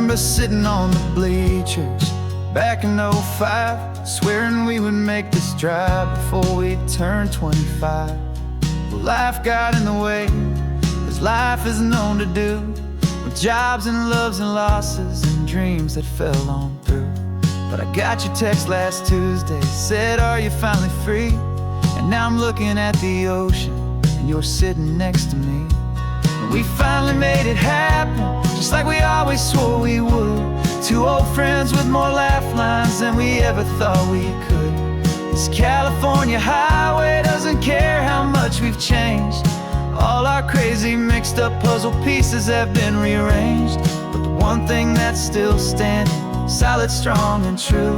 remember sitting on the bleachers back in '05, swearing we would make this drive before we turned 25. Well, life got in the way, as life is known to do, with jobs and loves and losses and dreams that fell on through. But I got your text last Tuesday, said, are you finally free? And now I'm looking at the ocean, and you're sitting next to me. And we finally made it happen, just like we always swore we would. Two old friends with more laugh lines than we ever thought we could. This California highway doesn't care how much we've changed. All our crazy mixed up puzzle pieces have been rearranged. But the one thing that's still standing, solid, strong, and true,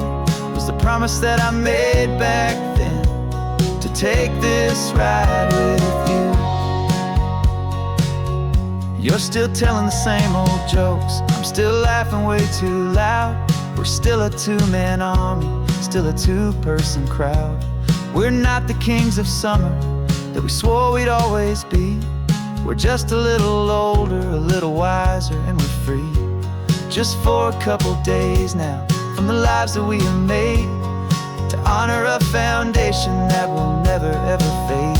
was the promise that I made back then, to take this ride with you. You're still telling the same old jokes, I'm still laughing way too loud. We're still a two-man army, still a two-person crowd. We're not the kings of summer that we swore we'd always be. We're just a little older, a little wiser, and we're free. Just for a couple days now, from the lives that we have made, to honor a foundation that will never ever fade.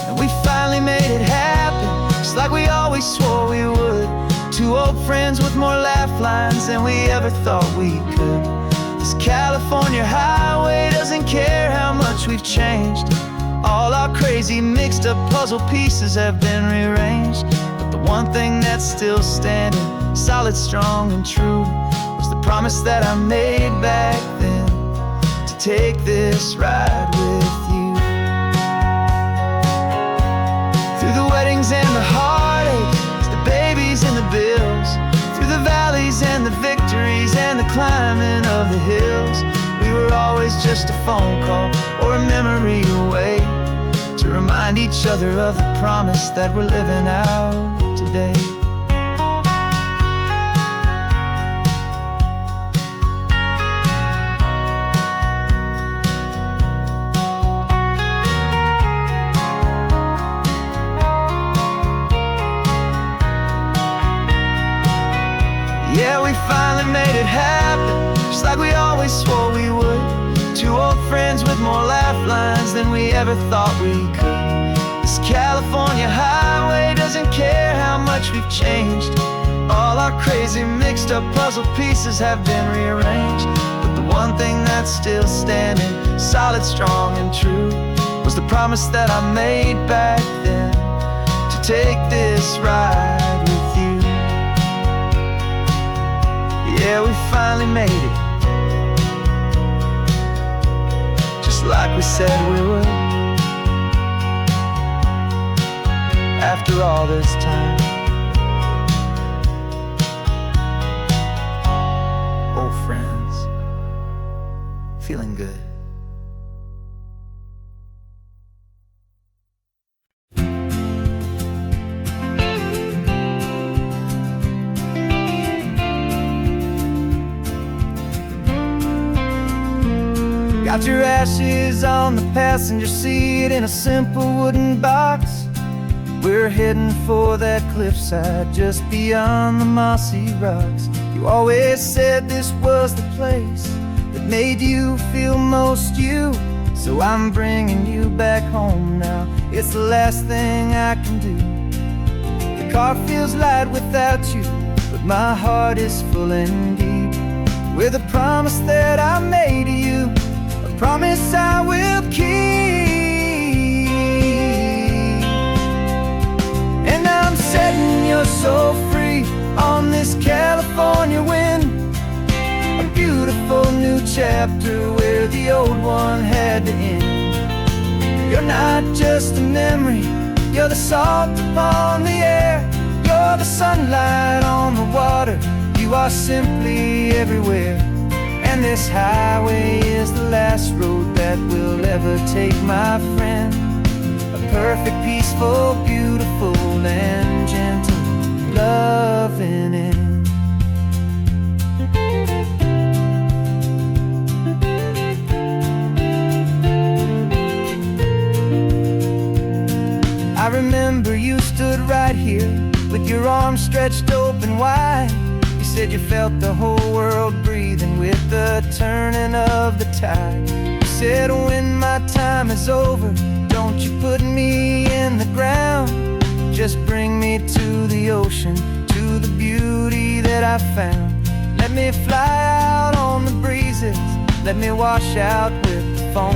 And we finally made it happen, just like we always swore we would. Two old friends with more laugh lines than we ever thought we could. This California highway doesn't care how much we've changed. All our crazy mixed up puzzle pieces have been rearranged. But the one thing that's still standing, solid, strong, and true, was the promise that I made back then, to take this ride with you. Through the weddings and the heartaches, the babies and the bills, through the valleys and the victories and the climbing of the hills, we were always just a phone call or a memory away, to remind each other of the promise that we're living out today. Yeah, we finally made it happen, just like we always swore we would. Two old friends with more laugh lines than we ever thought we could. This California highway doesn't care how much we've changed. All our crazy mixed up puzzle pieces have been rearranged. But the one thing that's still standing, solid, strong, and true, was the promise that I made back then, to take this ride with you. Yeah, we finally made it, just like we said we would. After all this time, old friends, feeling good. Got your ashes on the passenger seat in a simple wooden box. We're heading for that cliffside just beyond the mossy rocks. You always said this was the place that made you feel most you. So I'm bringing you back home now, it's the last thing I can do. The car feels light without you, but my heart is full and deep, with a promise that I made to you, a promise I will keep. And I'm setting you so free on this California wind, a beautiful new chapter where the old one had to end. You're not just a memory, you're the salt upon the air, you're the sunlight on the water, you are simply everywhere. And this highway is the last road that we'll ever take, my friend. A perfect, peaceful, beautiful, and gentle loving end. I remember you stood right here with your arms stretched open wide. You said you felt the whole world breathing with the turning of the tide. You said when my time is over, don't you put me in the ground, just bring me to the ocean, to the beauty that I found. Let me fly out on the breezes, let me wash out with the foam.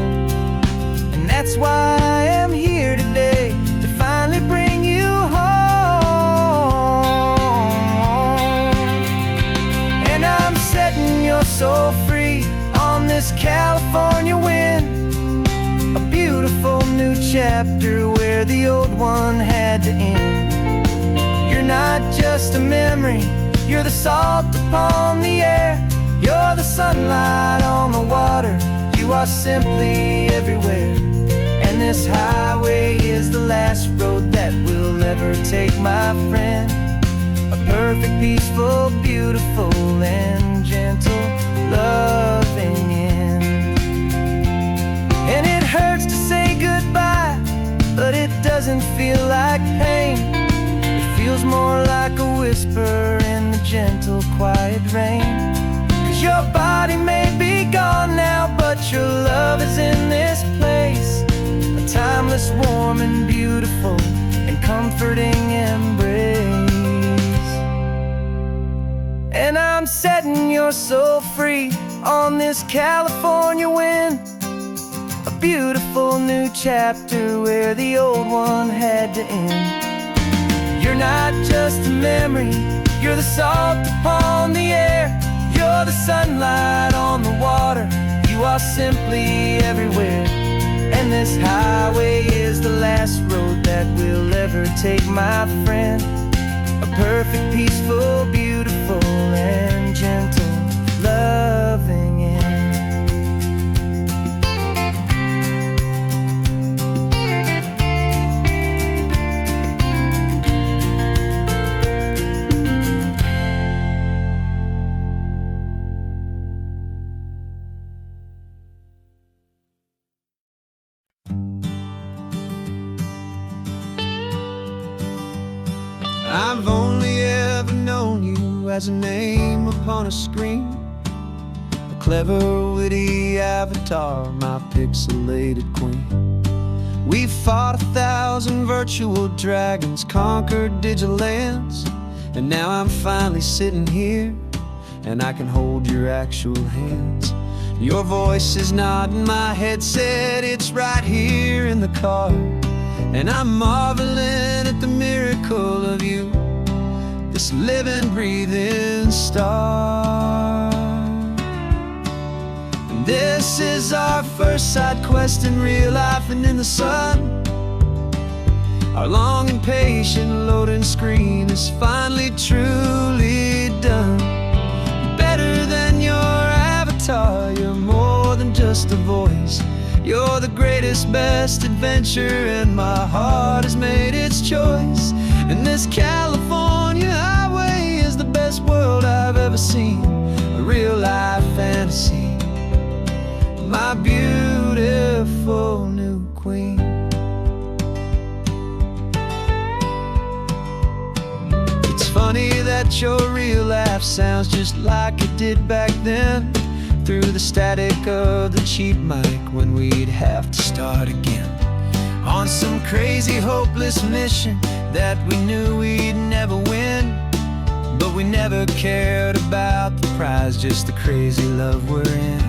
And that's why I am here today, to finally bring you home. And I'm setting your soul free on this California wind, a beautiful new chapter where the old one had to end. You're not just a memory, you're the salt upon the air, you're the sunlight on the water, you are simply everywhere. And this highway is the last road that we'll ever take, my friend. A perfect, peaceful, beautiful, and gentle, loving end. And it hurts to say goodbye, but it doesn't feel like pain. It feels more like a whisper in the gentle, quiet rain. 'Cause your body may be gone now, but your love is in this place, a timeless, warm, and beautiful, and comforting embrace. And I'm setting your soul free on this California wind, a beautiful new chapter where the old one had to end. You're not just a memory, you're the salt upon the air, you're the sunlight on the water, you are simply everywhere. And this highway is the last road that we'll ever take, my friend. A perfect, peaceful, beautiful, and gentle, loving end. I've only ever known you as a name upon a screen, a clever, witty avatar, my pixelated queen. We've fought 1,000 virtual dragons, conquered digital lands, and now I'm finally sitting here, and I can hold your actual hands. Your voice is not in my headset, it's right here in the car. And I'm marveling at the miracle of you, this living, breathing star. And this is our first side quest in real life and in the sun. Our long and patient loading screen is finally truly done. Better than your avatar, you're more than just a voice, you're the greatest, best adventure, and my heart has made its choice. And this California highway is the best world I've ever seen, a real-life fantasy, my beautiful new queen. It's funny that your real life sounds just like it did back then, through the static of the cheap mic when we'd have to start again, on some crazy, hopeless mission that we knew we'd never win. But we never cared about the prize, just the crazy love we're in.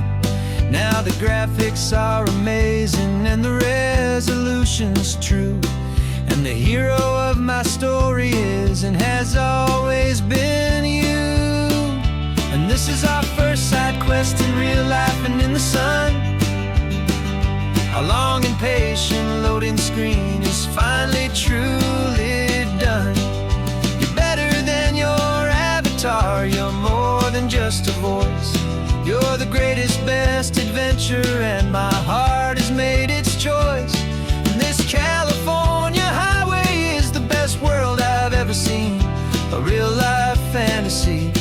Now the graphics are amazing and the resolution's true, and the hero of my story is and has always been you. And this is our first side quest in real life and in the sun. Our long and patient loading screen is finally truly done. You're better than your avatar, you're more than just a voice, you're the greatest, best adventure, and my heart has made its choice. And this California highway is the best world I've ever seen, a real-life fantasy,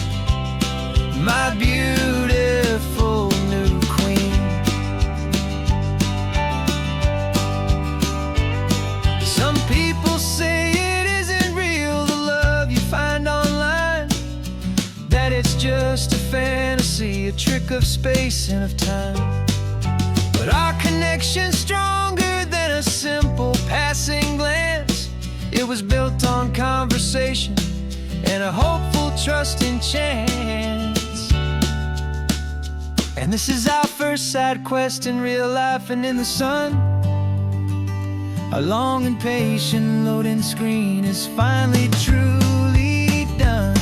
my beautiful new queen. Some people say it isn't real, the love you find online, that it's just a fantasy, a trick of space and of time. But our connection's stronger than a simple passing glance. It was built on conversation and a hopeful trust in chance. And this is our first side quest in real life and in the sun. Our long and patient loading screen is finally truly done.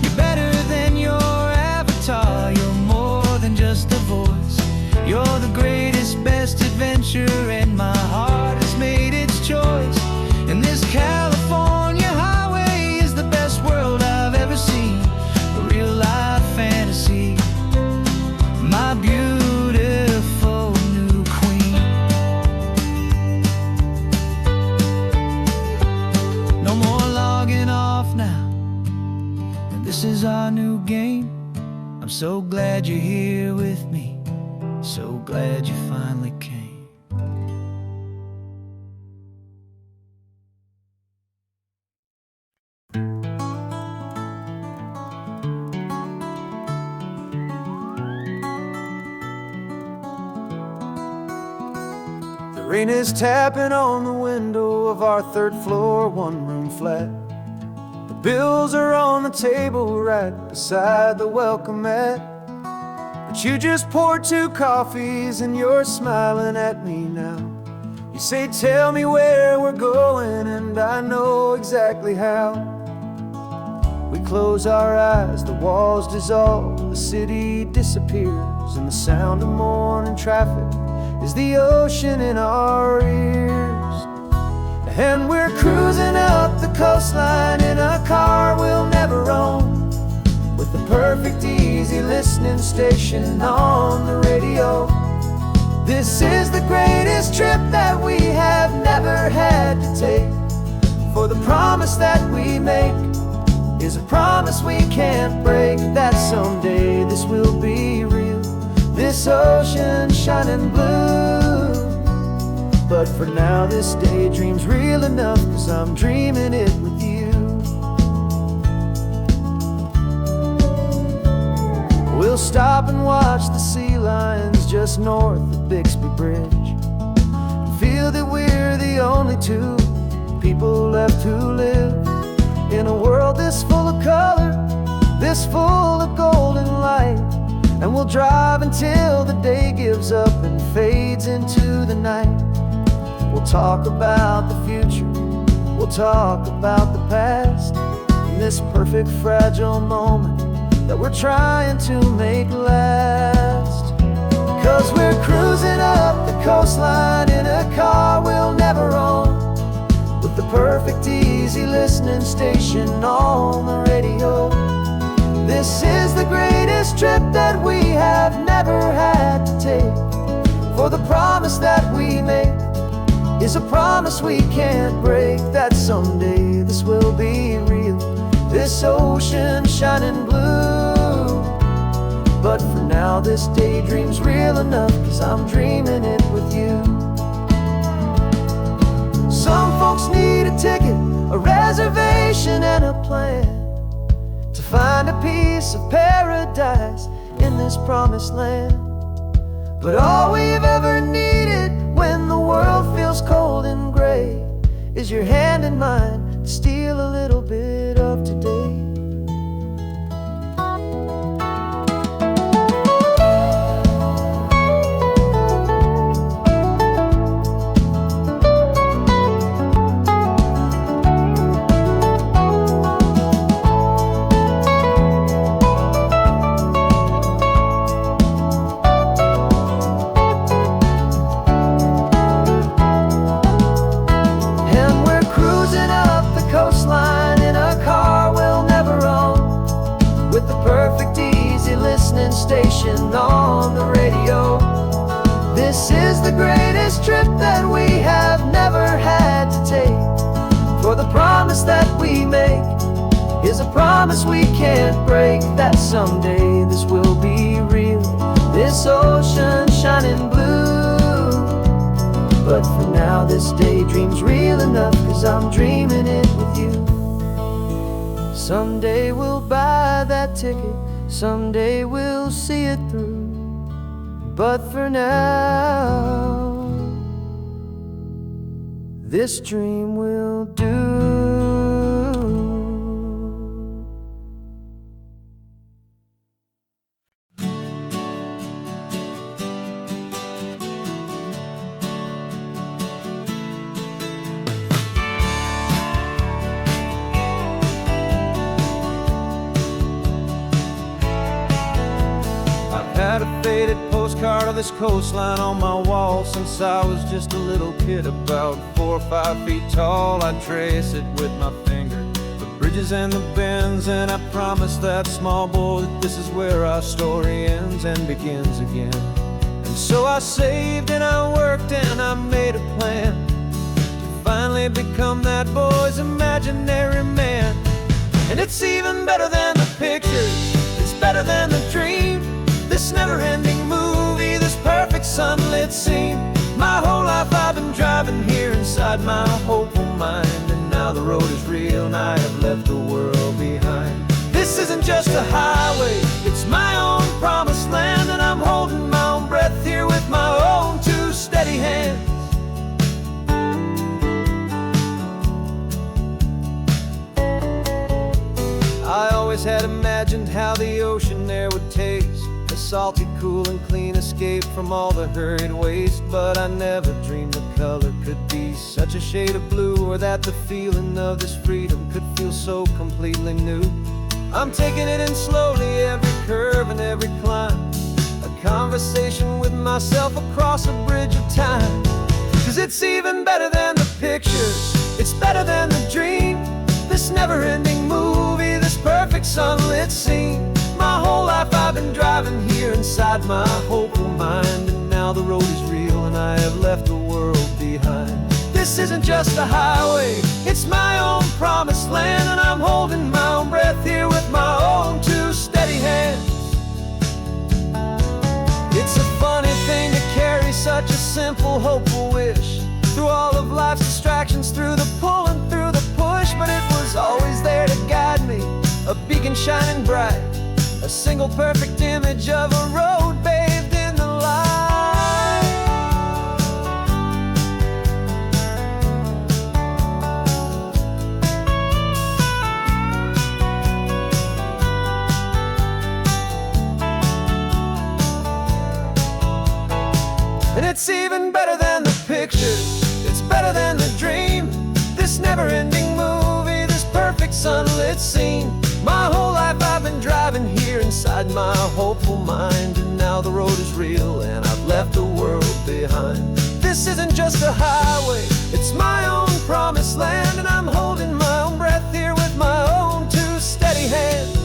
You're better than your avatar, you're more than just a voice. You're the greatest, best adventure, and my heart has made its choice. And this California highway is the best world I've ever seen. A real life fantasy, my beautiful new queen. No more logging off now, and this is our new game. I'm so glad you're here with me, so glad you finally came. The rain is tapping on the window of our third floor, one-room flat. The bills are on the table right beside the welcome mat. But you just poured 2 coffees and you're smiling at me now. You say, tell me where we're going, and I know exactly how. We close our eyes, the walls dissolve, the city disappears, and the sound of morning traffic is the ocean in our ears. And we're cruising up the coastline in a car we'll never own, with the perfect easy listening station on the radio. This is the greatest trip that we have never had to take, for the promise that we make is a promise we can't break, that someday this will be real, this ocean shining blue. But for now this daydream's real enough, 'cause I'm dreaming it with you. We'll stop and watch the sea lions just north of Bixby Bridge, feel that we're the only 2 people left who live in a world this full of color, this full of golden light. And we'll drive until the day gives up and fades into the night. We'll talk about the future, we'll talk about the past, in this perfect fragile moment that we're trying to make last. 'Cause we're cruising up the coastline in a car we'll never own, with the perfect easy listening station on the radio. This is the greatest trip that we have never had to take, for the promise that we make is a promise we can't break, that someday this will be real, this ocean shining blue. But for now this daydream's real enough, 'cause I'm dreaming it with you. Some folks need a ticket, a reservation and a plan to find a piece of paradise in this promised land. But all we've ever needed when the world feels cold and gray is your hand in mine to steal a little bit of today. Station on the radio. This is the greatest trip that we have never had to take, for the promise that we make is a promise we can't break, that someday this will be real, this ocean shining blue. But for now this daydream's real enough, 'cause I'm dreaming it with you. Someday we'll buy that ticket. Someday we'll see it through, but for now, this dream will do. Had a faded postcard of this coastline on my wall since I was just a little kid, about 4 or 5 feet tall. I trace it with my finger, the bridges and the bends, and I promise that small boy that this is where our story ends and begins again. And so I saved and I worked and I made a plan to finally become that boy's imaginary man. And it's even better than the pictures, it's better than the dream. This never-ending movie, this perfect sunlit scene. My whole life I've been driving here inside my hopeful mind, and now the road is real and I have left the world behind. This isn't just a highway, it's my own promised land, and I'm holding my own breath here with my own 2 steady hands. I always had imagined how the ocean there would taste, a salty, cool and clean escape from all the hurried waste. But I never dreamed the color could be such a shade of blue, or that the feeling of this freedom could feel so completely new. I'm taking it in slowly, every curve and every climb, a conversation with myself across a bridge of time. 'Cause it's even better than the pictures, it's better than the dream. This never-ending movie, this perfect sunlit scene. My whole life I've been driving here inside my hopeful mind, and now the road is real and I have left the world behind. This isn't just a highway, it's my own promised land, and I'm holding my own breath here with my own 2 steady hands. It's a funny thing to carry such a simple, hopeful wish through all of life's distractions, through the pull and through the push. But it was always there to guide me, a beacon shining bright, a single perfect image of a road bathed in the light. And it's even better than the pictures, it's better than the dream. This never-ending movie, this perfect sunlit scene. My whole life I've been driving here inside my hopeful mind, and now the road is real and I've left the world behind. This isn't just a highway, it's my own promised land, and I'm holding my own breath here with my own 2 steady hands.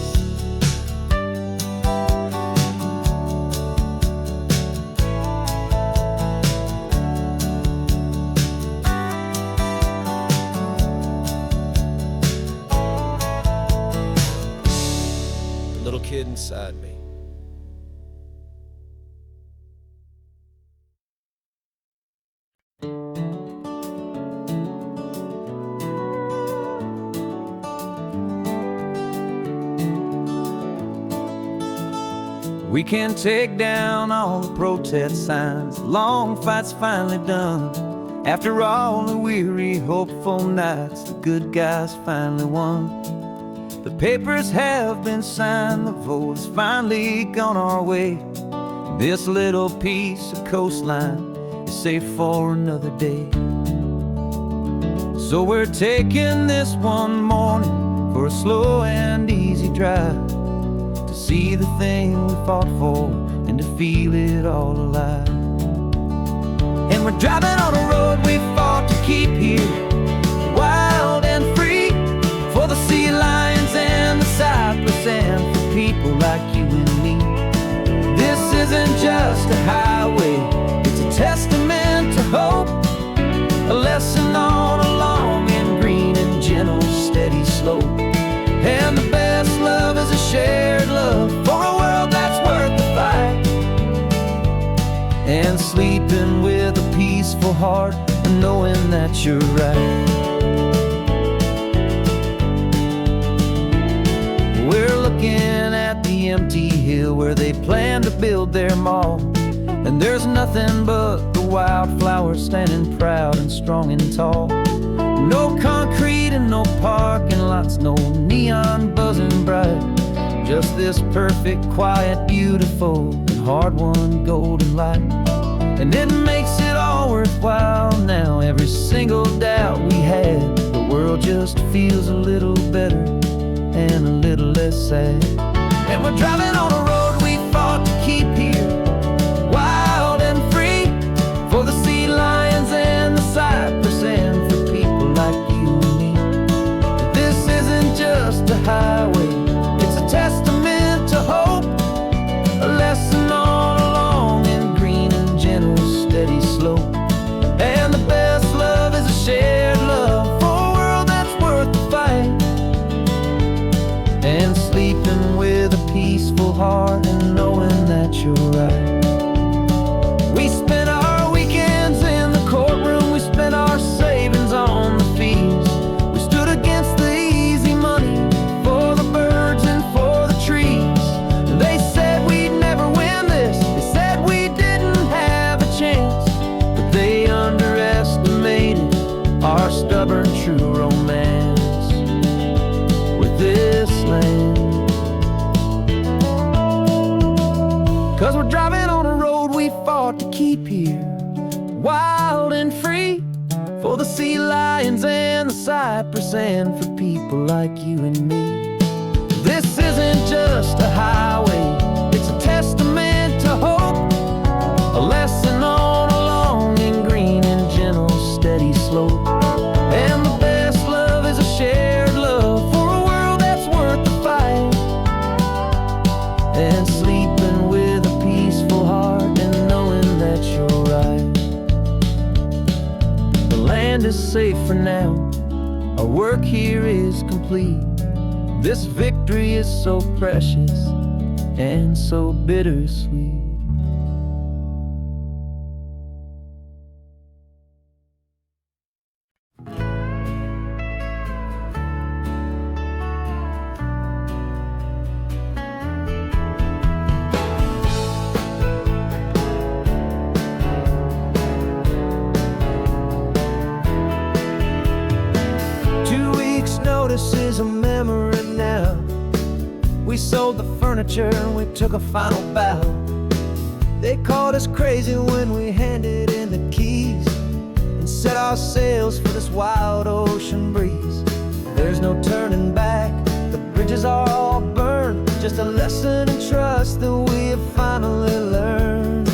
Little kid inside me. We can take down all the protest signs, long fight's finally done. After all the weary, hopeful nights, the good guys finally won. The papers have been signed, the vote's finally gone our way. This little piece of coastline is safe for another day. So we're taking this one morning for a slow and easy drive, to see the thing we fought for and to feel it all alive. And we're driving on a road we fought to keep here, wild and free, for the sea lions and the cypress and for people like you and me. This isn't just a highway, it's a testament to hope, a lesson on a long and green and gentle steady slope. And the best love is a shared love for a world that's worth the fight, and sleeping with a peaceful heart and knowing that you're right. We're looking at at the empty hill where they plan to build their mall. And there's nothing but the wildflowers standing proud and strong and tall. No concrete and no parking lots, no neon buzzing bright. Just this perfect, quiet, beautiful, and hard-won golden light. And it makes it all worthwhile now. Every single doubt we had, the world just feels a little better and a little less sad. And we're driving on a road we fought to keep here, wild and free, for the sea lions and the cypress and for people like you and me. This isn't just a highway, it's a testament to hope, a lesson on a long and green and gentle steady slope. And the best love is a shared love for a world that's worth the fight, and sleeping with a peaceful heart and knowing that you're right. We spent our weekends in the courtroom, we spent our savings on the fees. We stood against the easy money for the birds and for the trees. And they said we'd never win this, they said we didn't have a chance, but they underestimated our stubborn true romance with this land. 'Cause we're driving on a road we fought to keep here, wild and free, for the sea lions and the cypress and for people like you and me. This isn't just a highway, it's a testament to hope, a lesson on a long and green and gentle steady slope. And the best love is a shared love for a world that's worth the fight, and sleeping with a peaceful heart and knowing that you're right. The land is safe for now, our work here is complete. This victory is so precious and so bittersweet. Notice is a memory now. We sold the furniture and we took a final bow. They called us crazy when we handed in the keys and set our sails for this wild ocean breeze. There's no turning back, the bridges are all burned, just a lesson in trust that we have finally learned.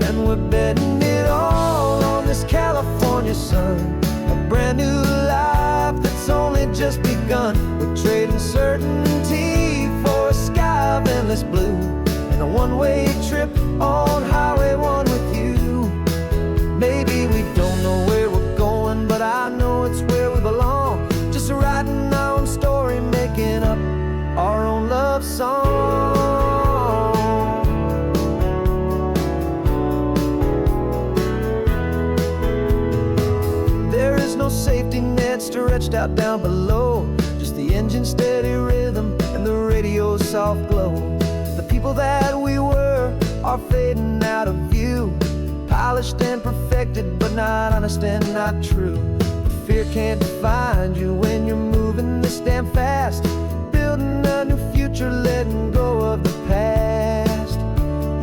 And we're betting it all on this California sun, a brand new life that's only just begun. We're trading certainty for a sky of endless blue, and a one-way trip on Highway 1 with you. Maybe we don't know where we're going, but I know it's where we belong. Just writing our own story, making up our own love song. There is no safety net stretched out down below, just the engine's steady rhythm and the radio's soft glow. The people that we were are fading out of view, polished and perfected, but not honest and not true. Fear can't define you when you're moving this damn fast, building a new future, letting go of the past.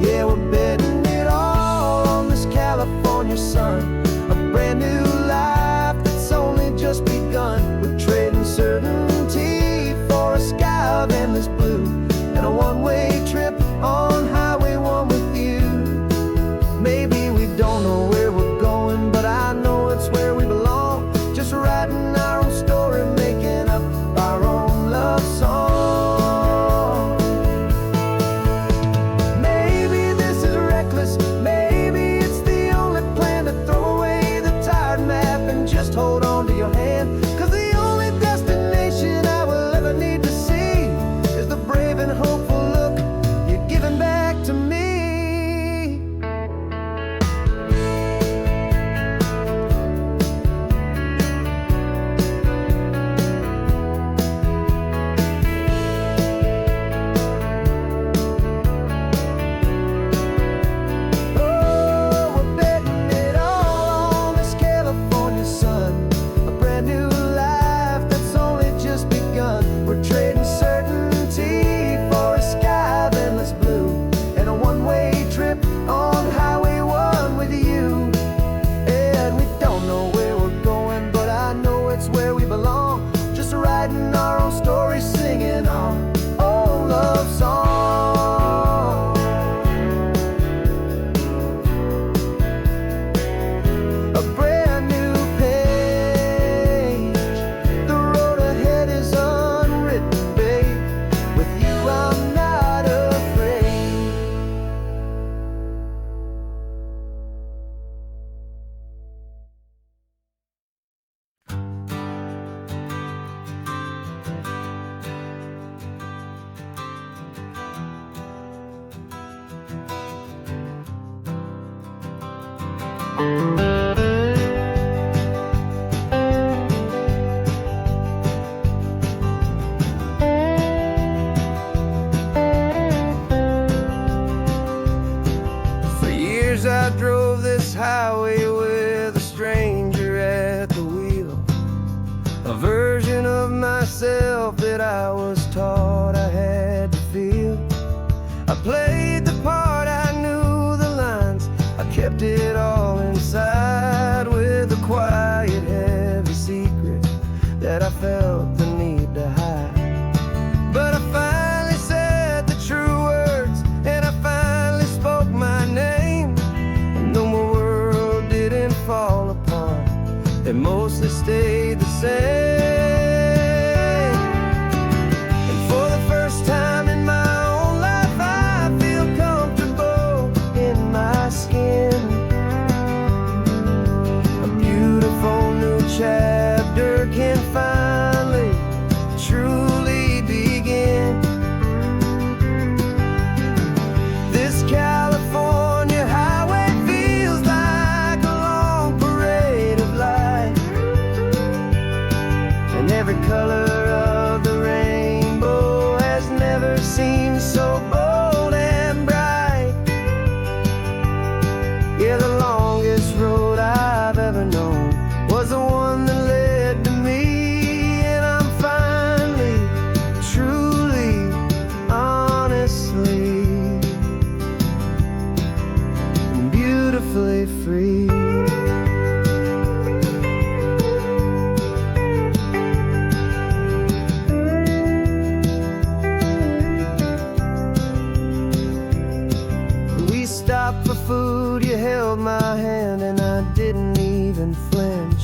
Yeah, we're betting it all on this California sun, a brand new life that's only just begun. We're trading certainty for a sky of endless blue, and a one-way trip on Highway 1 with you. Maybe we don't know where we're going, but I know it's where we belong. Just writing our own story, making up our own love song. Maybe this is reckless, maybe it's the only plan to throw away the tired map and just hold on to your hand. 'Cause the only destination I will ever need to see is the brave and hopeful look For years I drove this highway with a stranger at the wheel, a version of myself that I was taught I had to feel. I played the part, I knew the lines, I kept it all inside with a quiet, heavy secret that I felt the need to hide. But I finally said the true words, and I finally spoke my name. And though my world didn't fall apart, it mostly stayed the same. And for the first time in my own life, I feel comfortable in my skin. A beautiful new chapter can finally truly begin. This California highway feels like a long parade of light, and every color of the rainbow has never seemed so bold and bright. Yeah, the longest road I've ever known was the one that led to me, and I'm finally, truly, honestly, and beautifully free. We stopped for food, you held my hand, and I didn't even flinch.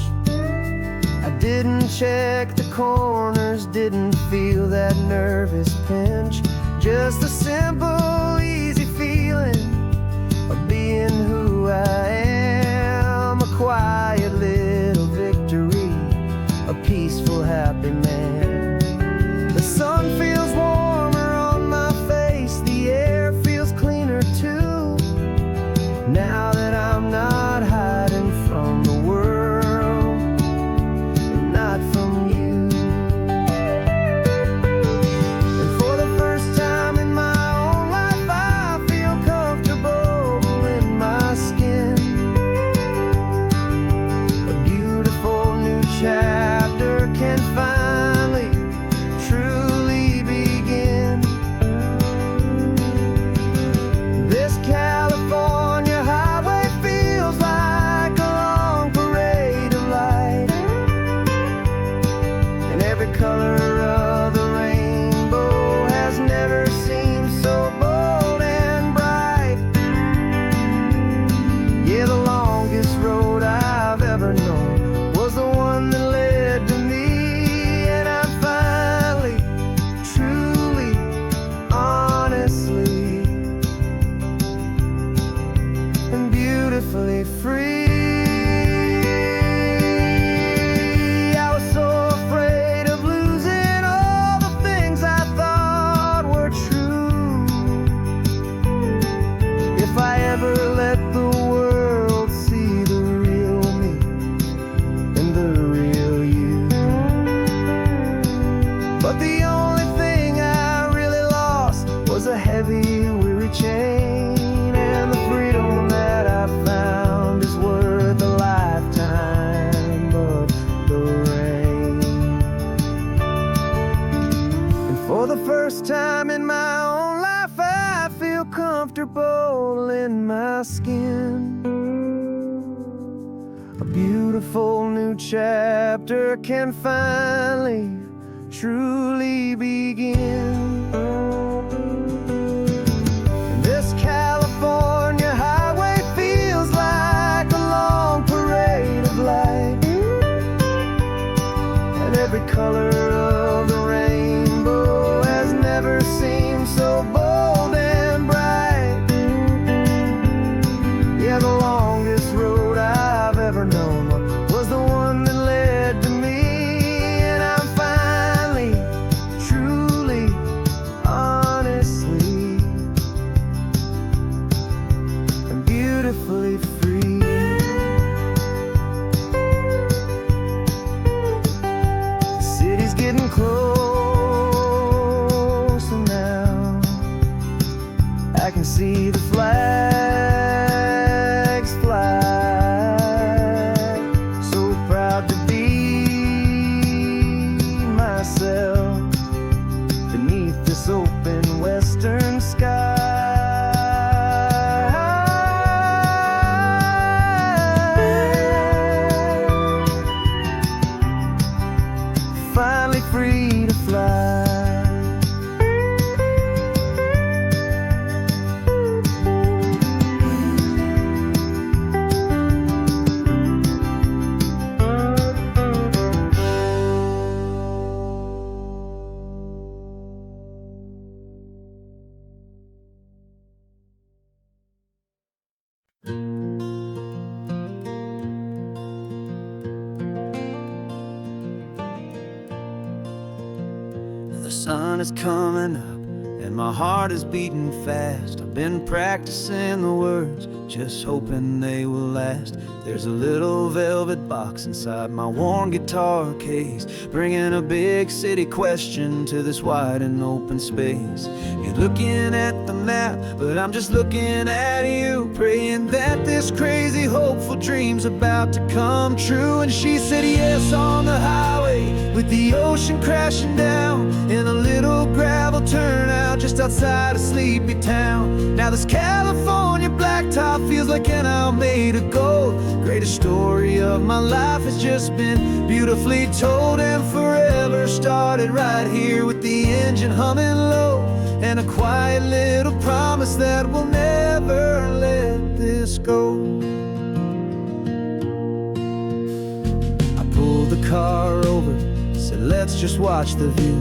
I didn't check the corners, didn't feel that nervous pinch. Just a simple, easy feeling of being who I am. A quiet little victory, a peaceful, happy man. The sun feels warmer on my face, the air feels cleaner too, now that I'm not hiding from the world, and not from you. And for the first time in my own life, I feel comfortable in my skin. A beautiful new chapter can finally truly begin. This California highway feels like a long parade of light, and every color of the rainbow has never seemed so bold and bright. Yeah, the longest road I've ever known was the one that led to me, and I'm finally, truly, honestly, and beautifully free. I was so afraid of losing all the things I thought were true. If I ever let the world see the real me and the real you. But the only thing I really lost was a heavy, weary chain, and the freedom that I found is worth a lifetime of the rain. And for the first time in my own life, I feel comfortable in my skin. A beautiful new chapter can finally, truly begin. This California highway feels like a long parade of light, and every color of the rainbow has never seemed so bold and bright. Yeah, the longest road I've ever known was the one that led to me, and I'm finally, truly, honestly, I can see the flags fly. So proud to be myself beneath this open western sky. Finally free to fly. The sun is coming up and my heart is beating fast. I've been practicing the words, just hoping they will last. There's a little velvet box inside my worn guitar case, bringing a big city question to this wide and open space. You're looking at the map, but I'm just looking at you, praying that this crazy hopeful dream's about to come true. And she said yes on the highway, with the ocean crashing down in a little gravel turnout just outside of sleepy town. Now this California blacktop feels like an isle made of gold. Greatest story of my life has just been beautifully told, and forever started right here with the engine humming low, and a quiet little promise that we'll never let this go. I pulled the car over, said let's just watch the view.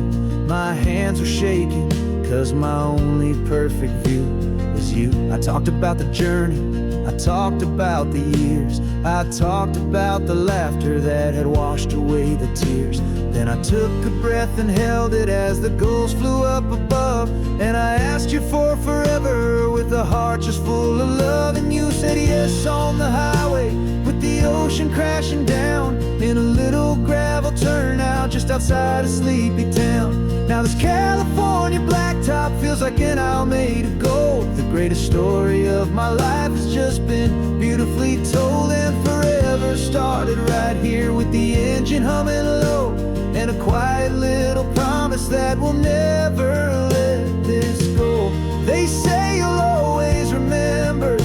My hands were shaking, cause my only perfect view was you. I talked about the journey, I talked about the years, I talked about the laughter that had washed away the tears. Then I took a breath and held it as the gulls flew up above, and I asked you for forever with a heart just full of love. And you said yes on the highway, with the ocean crashing down in a little gravel turnout just outside of sleepy town. Now this California blacktop feels like an isle made of gold. The greatest story of my life has just been beautifully told, and forever started right here with the engine humming low, and a quiet little promise that we'll never let this go. They say you'll always remember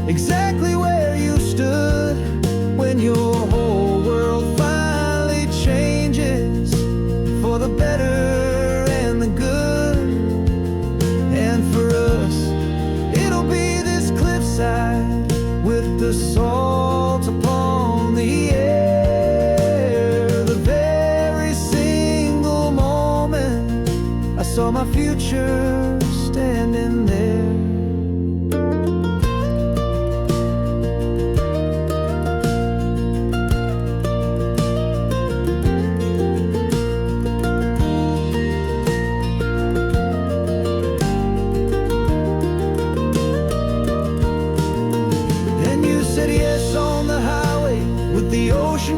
exactly where you stood when your whole world finally changes for the better and the good. And for us, it'll be this cliffside with the salt upon the air. The very single moment I saw my future standing there.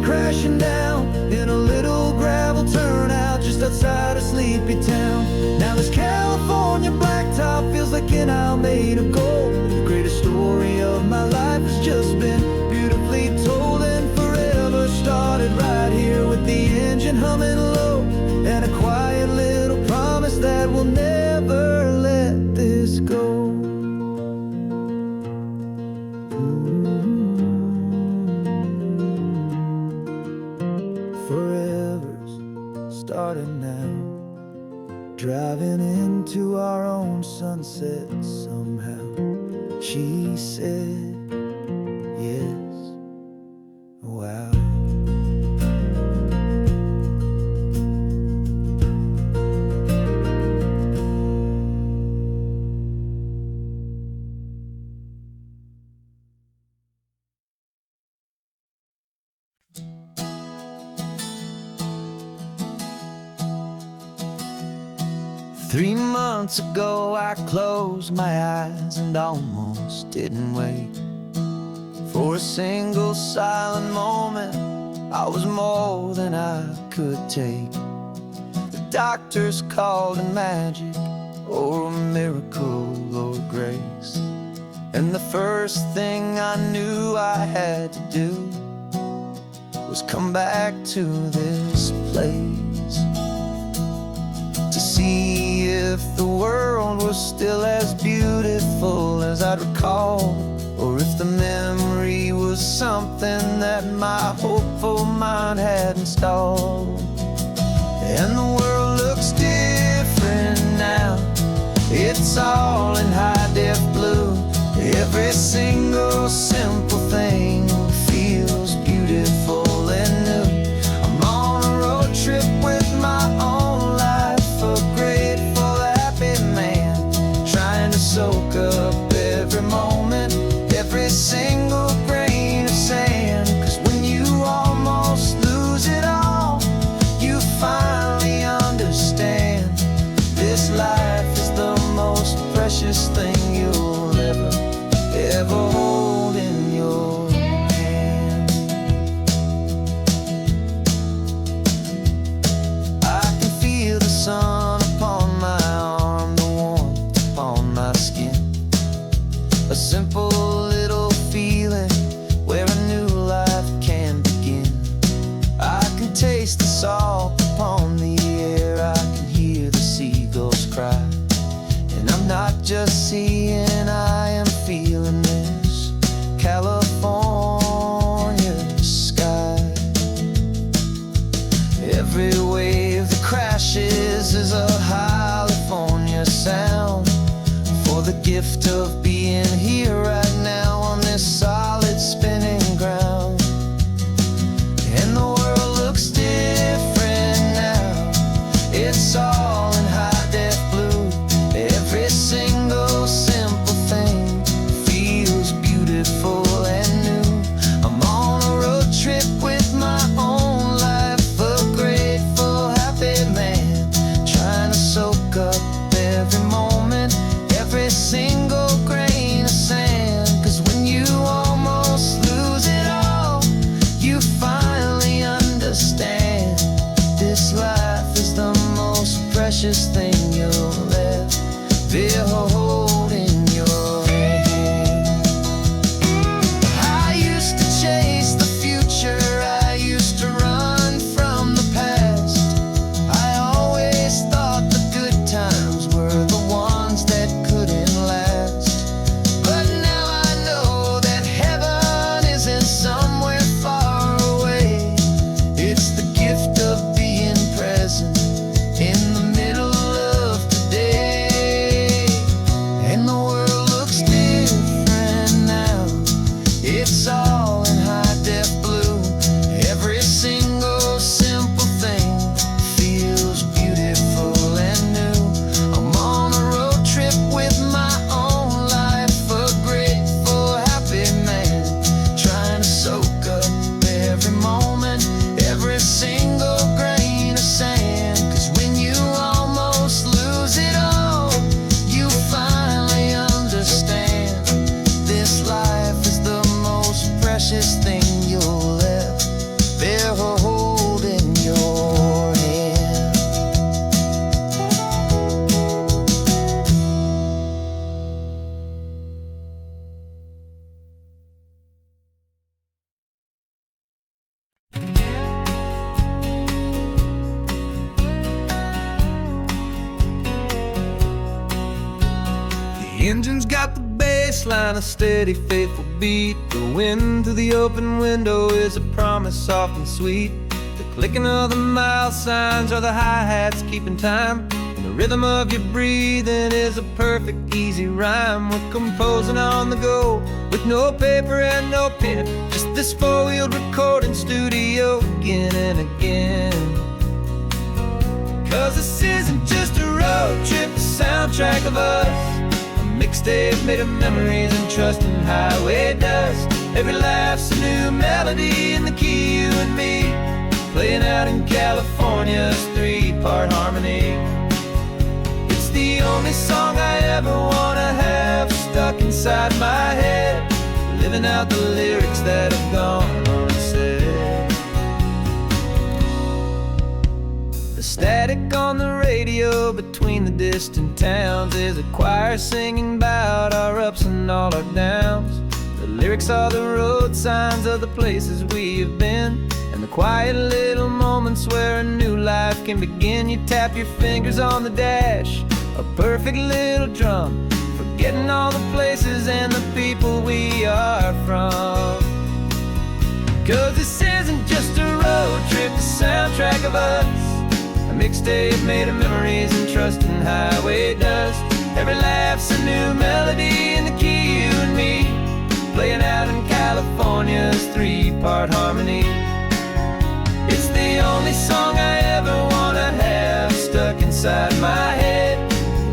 Crashing down in a little gravel turnout just outside of sleepy town. Now this California blacktop feels like an isle made of gold. The greatest story of my life has just been beautifully told, and forever started right here with the engine humming low, and a quiet little promise that we'll never let this go. Starting now, driving into our own sunset somehow. She said yes, wow. Three months ago I closed my eyes and almost didn't wait for a single silent moment. I was more than I could take. The doctors called it magic, or a miracle or grace. And the first thing I knew I had to do was come back to this place, to see if the world was still as beautiful as I'd recall, or if the memory was something that my hopeful mind had installed. And the world looks different now, it's all in high-def blue. Every single simple thing feels beautiful and new. I'm on a road trip with my own life, a grateful, happy man, trying to soak up every moment, every single grain of sand. 'Cause when you almost lose it all, you finally understand this life is the most precious thing you'll ever hold in your hand. I can feel the sun upon my arm, the warmth upon my skin, a simple little feeling where a new life can begin. I can taste the salt upon the air, I can hear the seagulls cry, and I'm not just seeing, I am feeling this California sky. Every wave that crashes is a California sound, for the gift of being here right now on this solid spinning ground. And the world looks different now, it's all in high-def blue. Every single simple thing feels beautiful and new. I'm on a road trip with my own life, a grateful, happy man, trying to soak up every moment, every single grain of sand. 'Cause when you almost lose it all, you finally understand this life is the most precious thing you'll ever hold in your hand. I used to chase the future, I used to run from the past. I always thought the good times were the ones that couldn't last. But now I know that heaven isn't somewhere far away. It's the gift of being present in the middle of today. And the world looks different now, it's all in high-def blue. Every single simple thing feels beautiful and new. I'm on a road trip with my own life, a grateful, happy man, trying to soak up every moment, every single grain of sand. 'Cause when you almost lose it all, you finally understand this life is the most precious thing you'll ever hold in your hand. The engine's got the bass line, a steady, faithful beat. The wind through the open window is a promise soft and sweet. The clicking of the mile signs are the hi-hats keeping time, and the rhythm of your breathing is a perfect, easy rhyme. We're composing on the go with no paper and no pen, just this four-wheeled recording studio again and again. 'Cause this isn't just a road trip, the soundtrack of us, mixtape made of memories and trust in highway dust. Every laugh's a new melody in the key, you and me, playing out in California's three-part harmony. It's the only song I ever wanna have stuck inside my head, living out the lyrics that have gone unsaid. The static on the radio between the distant towns is a choir singing about our ups and all our downs. The lyrics are the road signs of the places we have been, and the quiet little moments where a new life can begin. You tap your fingers on the dash, a perfect little drum, forgetting all the places and the people we are from. 'Cause this isn't just a road trip, the soundtrack of us, a mixtape made of memories and trust in highway dust. Every laugh's a new melody in the key, you and me, playing out in California's three-part harmony. It's the only song I ever wanna have stuck inside my head,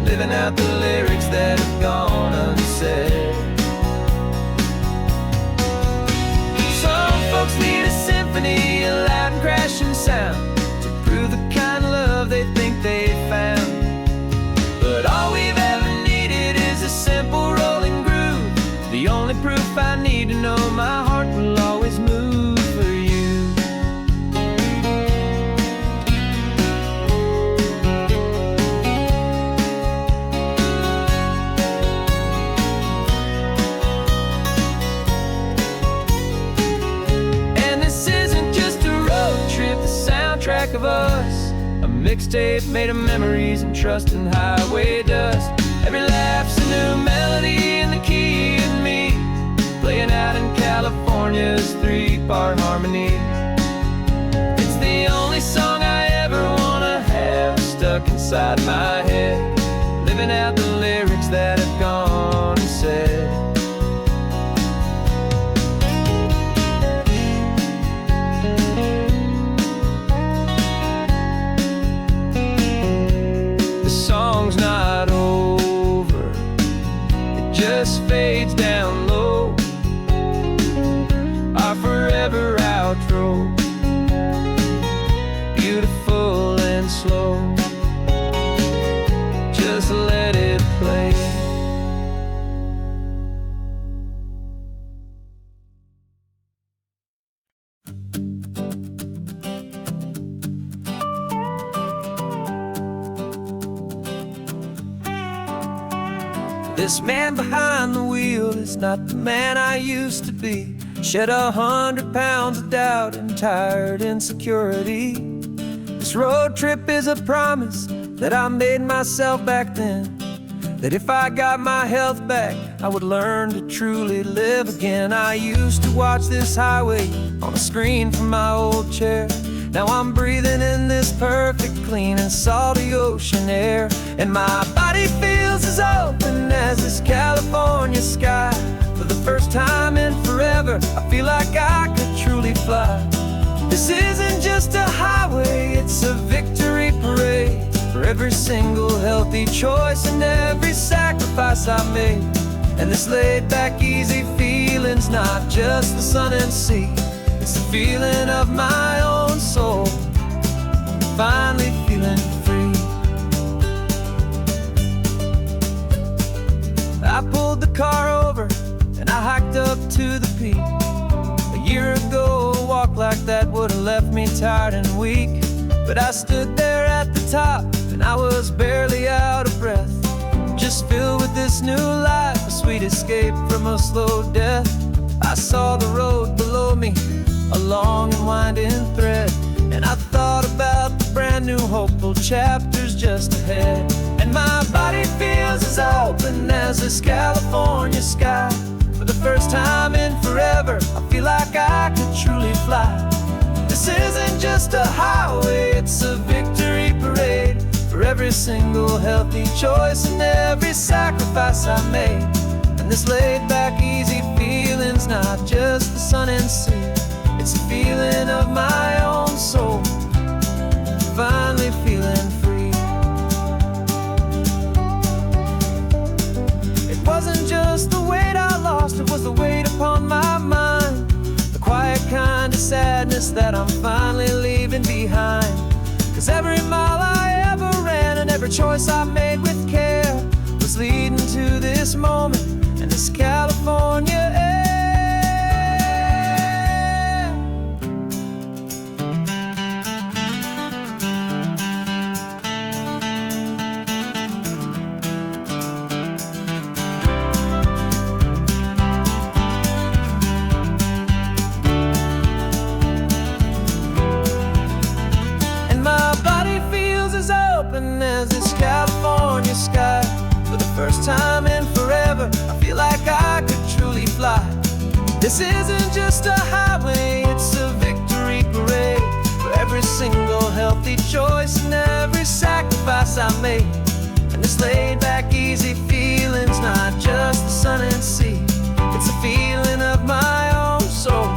living out the lyrics that have gone unsaid. Some folks need a symphony, a loud and crashing sound, to prove the kind of love they think they found. But all we've ever needed is a simple rolling groove, the only proof I need to know my heart will always move for you. And this isn't just a road trip, the soundtrack of us, a mixtape made of memories and trust in highway dust. Every laugh's a new melody in the key and me, playing out in California's three-part harmony. It's the only song I ever wanna have stuck inside my head, living out the lyrics that have gone unsaid. The song's not over, it just fades down low, our forever outro, beautiful and slow. Just let it play. This man behind the wheel is not the man I used to be. Shed 100 pounds of doubt and tired insecurity. This road trip is a promise that I made myself back then, that if I got my health back, I would learn to truly live again. I used to watch this highway on a screen from my old chair. Now I'm breathing in this perfect, clean and salty ocean air, and my body feels as open as this California sky. For the first time in forever, I feel like I could truly fly. This isn't just a highway, it's a victory parade, for every single healthy choice and every sacrifice I made. And this laid back, easy feeling's not just the sun and sea, it's the feeling of my own soul, finally feeling free. I pulled the car over and I hiked up to the peak. A year ago, a walk like that would have left me tired and weak, but I stood there at the top and I was barely out of breath, just filled with this new life, a sweet escape from a slow death. I saw the road below me, a long and winding thread, and I thought about the brand new hopeful chapters just ahead. And my body feels as open as this California sky. For the first time in forever, I feel like I could truly fly. This isn't just a highway, it's a victory parade, for every single healthy choice and every sacrifice I made. And this laid back, easy feeling's not just the sun and sea, it's a feeling of my own soul, finally feeling free. It wasn't just the weight I lost, it was the weight upon my mind, the quiet kind of sadness that I'm finally leaving behind. 'Cause every mile I ever ran and every choice I made with care was leading to this moment and this California air. first time in forever, I feel like I could truly fly. This isn't just a highway, it's a victory parade. For every single healthy choice and every sacrifice I made. And this laid back easy feeling's not just the sun and sea, it's a feeling of my own soul,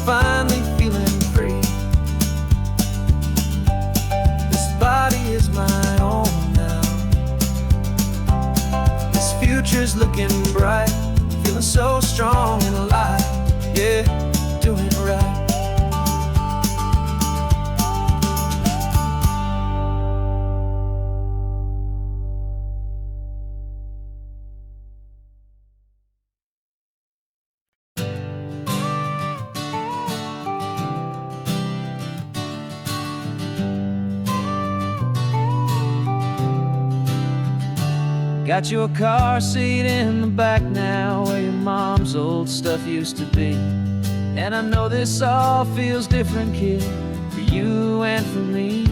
finally feeling free. This body is my own now. This future's looking bright, feeling so strong and alive. Yeah, doing it right. Got your car seat in the back now, where your mom's old stuff used to be. And I know this all feels different, kid, for you and for me.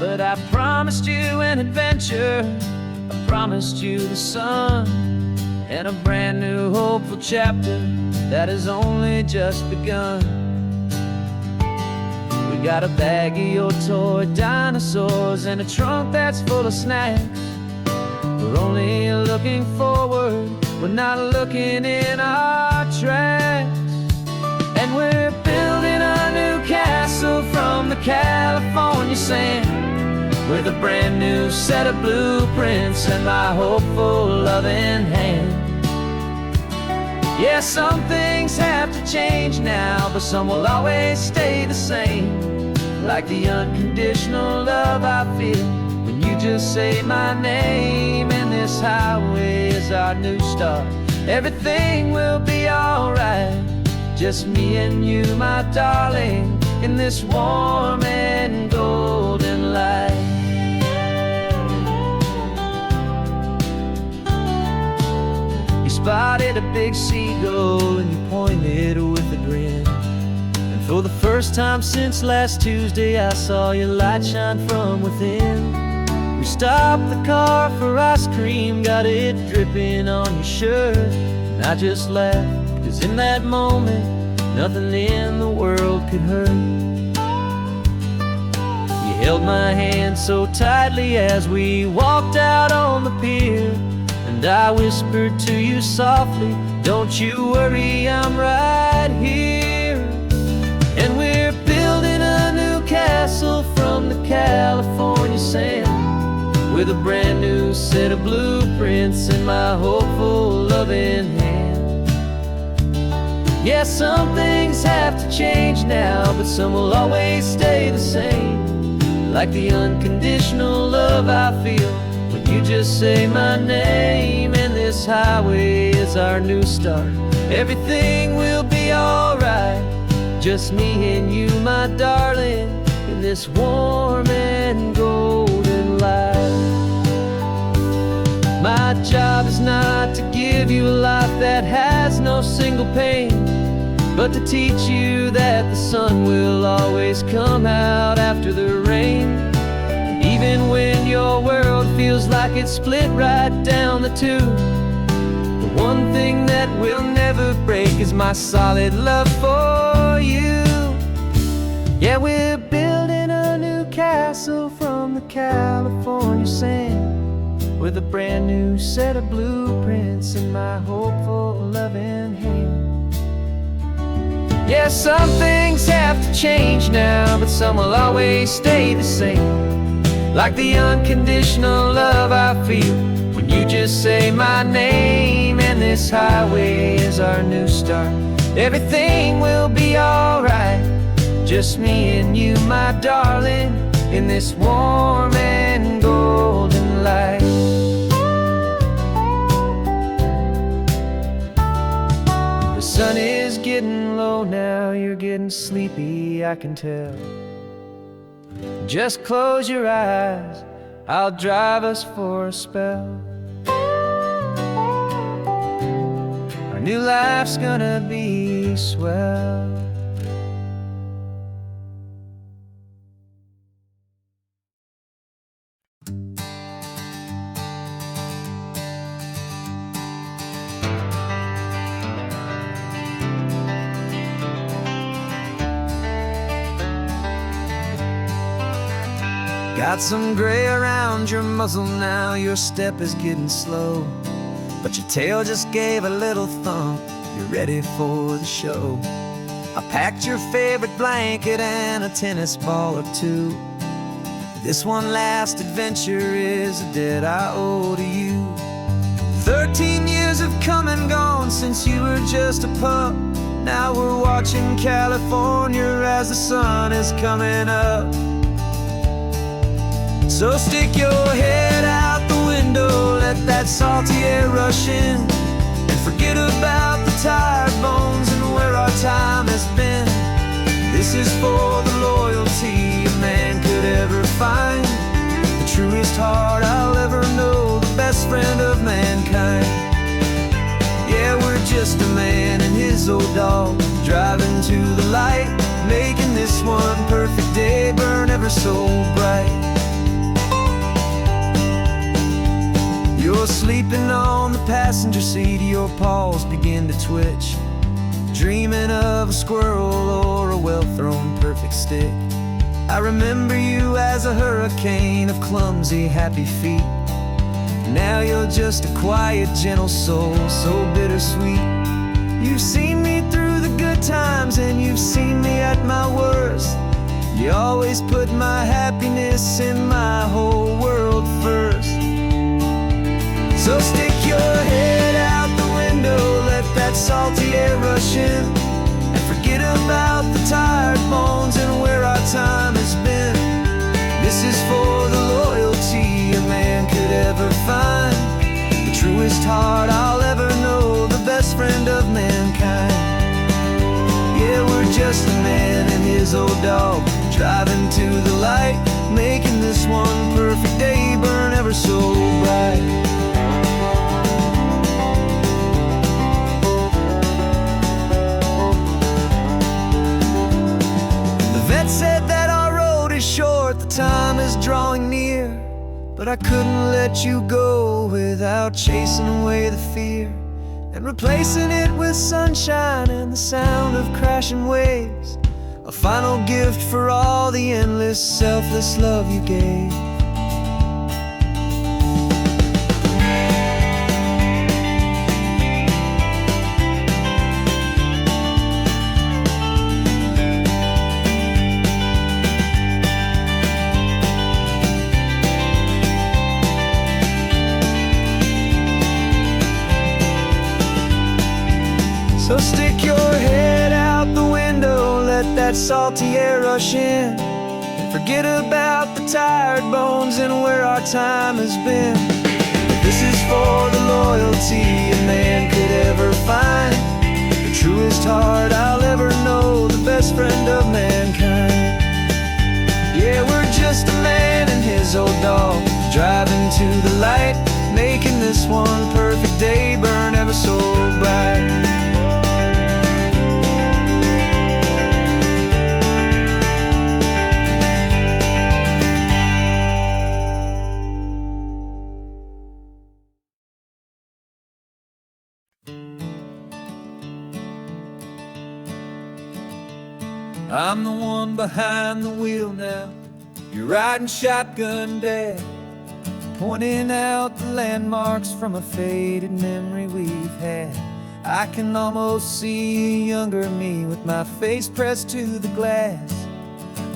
But I promised you an adventure, I promised you the sun, and a brand new hopeful chapter that has only just begun. We got a bag of your toy dinosaurs and a trunk that's full of snacks. We're only looking forward, we're not looking in our tracks. And we're building a new castle from the California sand, with a brand new set of blueprints and my hopeful loving hand. Yeah, some things have to change now, but some will always stay the same. Like the unconditional love I feel when you just say my name. And this highway is our new start, everything will be alright. Just me and you, my darling, in this warm and golden light. You spotted a big seagull and you pointed with a grin. And for the first time since last Tuesday, I saw your light shine from within. We stopped the car for ice cream, got it dripping on your shirt. And I just laughed, 'cause in that moment, nothing in the world could hurt. You held my hand so tightly as we walked out on the pier, and I whispered to you softly, don't you worry, I'm right here. And we're building a new castle from the California sand, with a brand new set of blueprints in my hopeful loving hand. Yeah, some things have to change now, but some will always stay the same. Like the unconditional love I feel when you just say my name. And this highway is our new start, everything will be alright. Just me and you, my darling, in this warm and golden light. My job is not to give you a life that has no single pain, but to teach you that the sun will always come out after the rain. Even when your world feels like it's split right down the two, the one thing that will never break is my solid love for you. Yeah, we're building a new castle from the California sand, with a brand new set of blueprints in my hopeful loving hand. Yeah, some things have to change now, but some will always stay the same. Like the unconditional love I feel when you just say my name. And this highway is our new start, everything will be alright. Just me and you, my darling, in this warm and golden light. The sun is getting low now, you're getting sleepy, I can tell. Just close your eyes, I'll drive us for a spell. Our new life's gonna be swell. Got some gray around your muzzle now, your step is getting slow, but your tail just gave a little thump, you're ready for the show. I packed your favorite blanket and a tennis ball or two. This one last adventure is a debt I owe to you. 13 years have come and gone since you were just a pup. Now we're watching California as the sun is coming up. So stick your head out the window, let that salty air rush in, and forget about the tired bones and where our time has been. This is for the loyalty a man could ever find, the truest heart I'll ever know, the best friend of mankind. Yeah, we're just a man and his old dog, driving to the light, making this one perfect day burn ever so bright. You're sleeping on the passenger seat, your paws begin to twitch, dreaming of a squirrel or a well-thrown perfect stick. I remember you as a hurricane of clumsy, happy feet. Now you're just a quiet, gentle soul, so bittersweet. You've seen me through the good times and you've seen me at my worst. You always put my happiness in my whole world first. So stick your head out the window, let that salty air rush in, and forget about the tired bones and where our time has been. This is for the loyalty a man could ever find, the truest heart I'll ever know, the best friend of mankind. Yeah, we're just a man and his old dog, driving to the light, making this one perfect day burn ever so bright. Said that our road is short, the time is drawing near, but I couldn't let you go without chasing away the fear and replacing it with sunshine and the sound of crashing waves, a final gift for all the endless, selfless love you gave. So stick your head out the window, let that salty air rush in, and forget about the tired bones and where our time has been. This is for the loyalty a man could ever find, the truest heart I'll ever know, the best friend of mankind. Yeah, we're just a man and his old dog, driving to the light, making this one perfect day burn ever so bright. I'm the one behind the wheel now, you're riding shotgun, Dad, pointing out the landmarks from a faded memory we've had. I can almost see a younger me with my face pressed to the glass,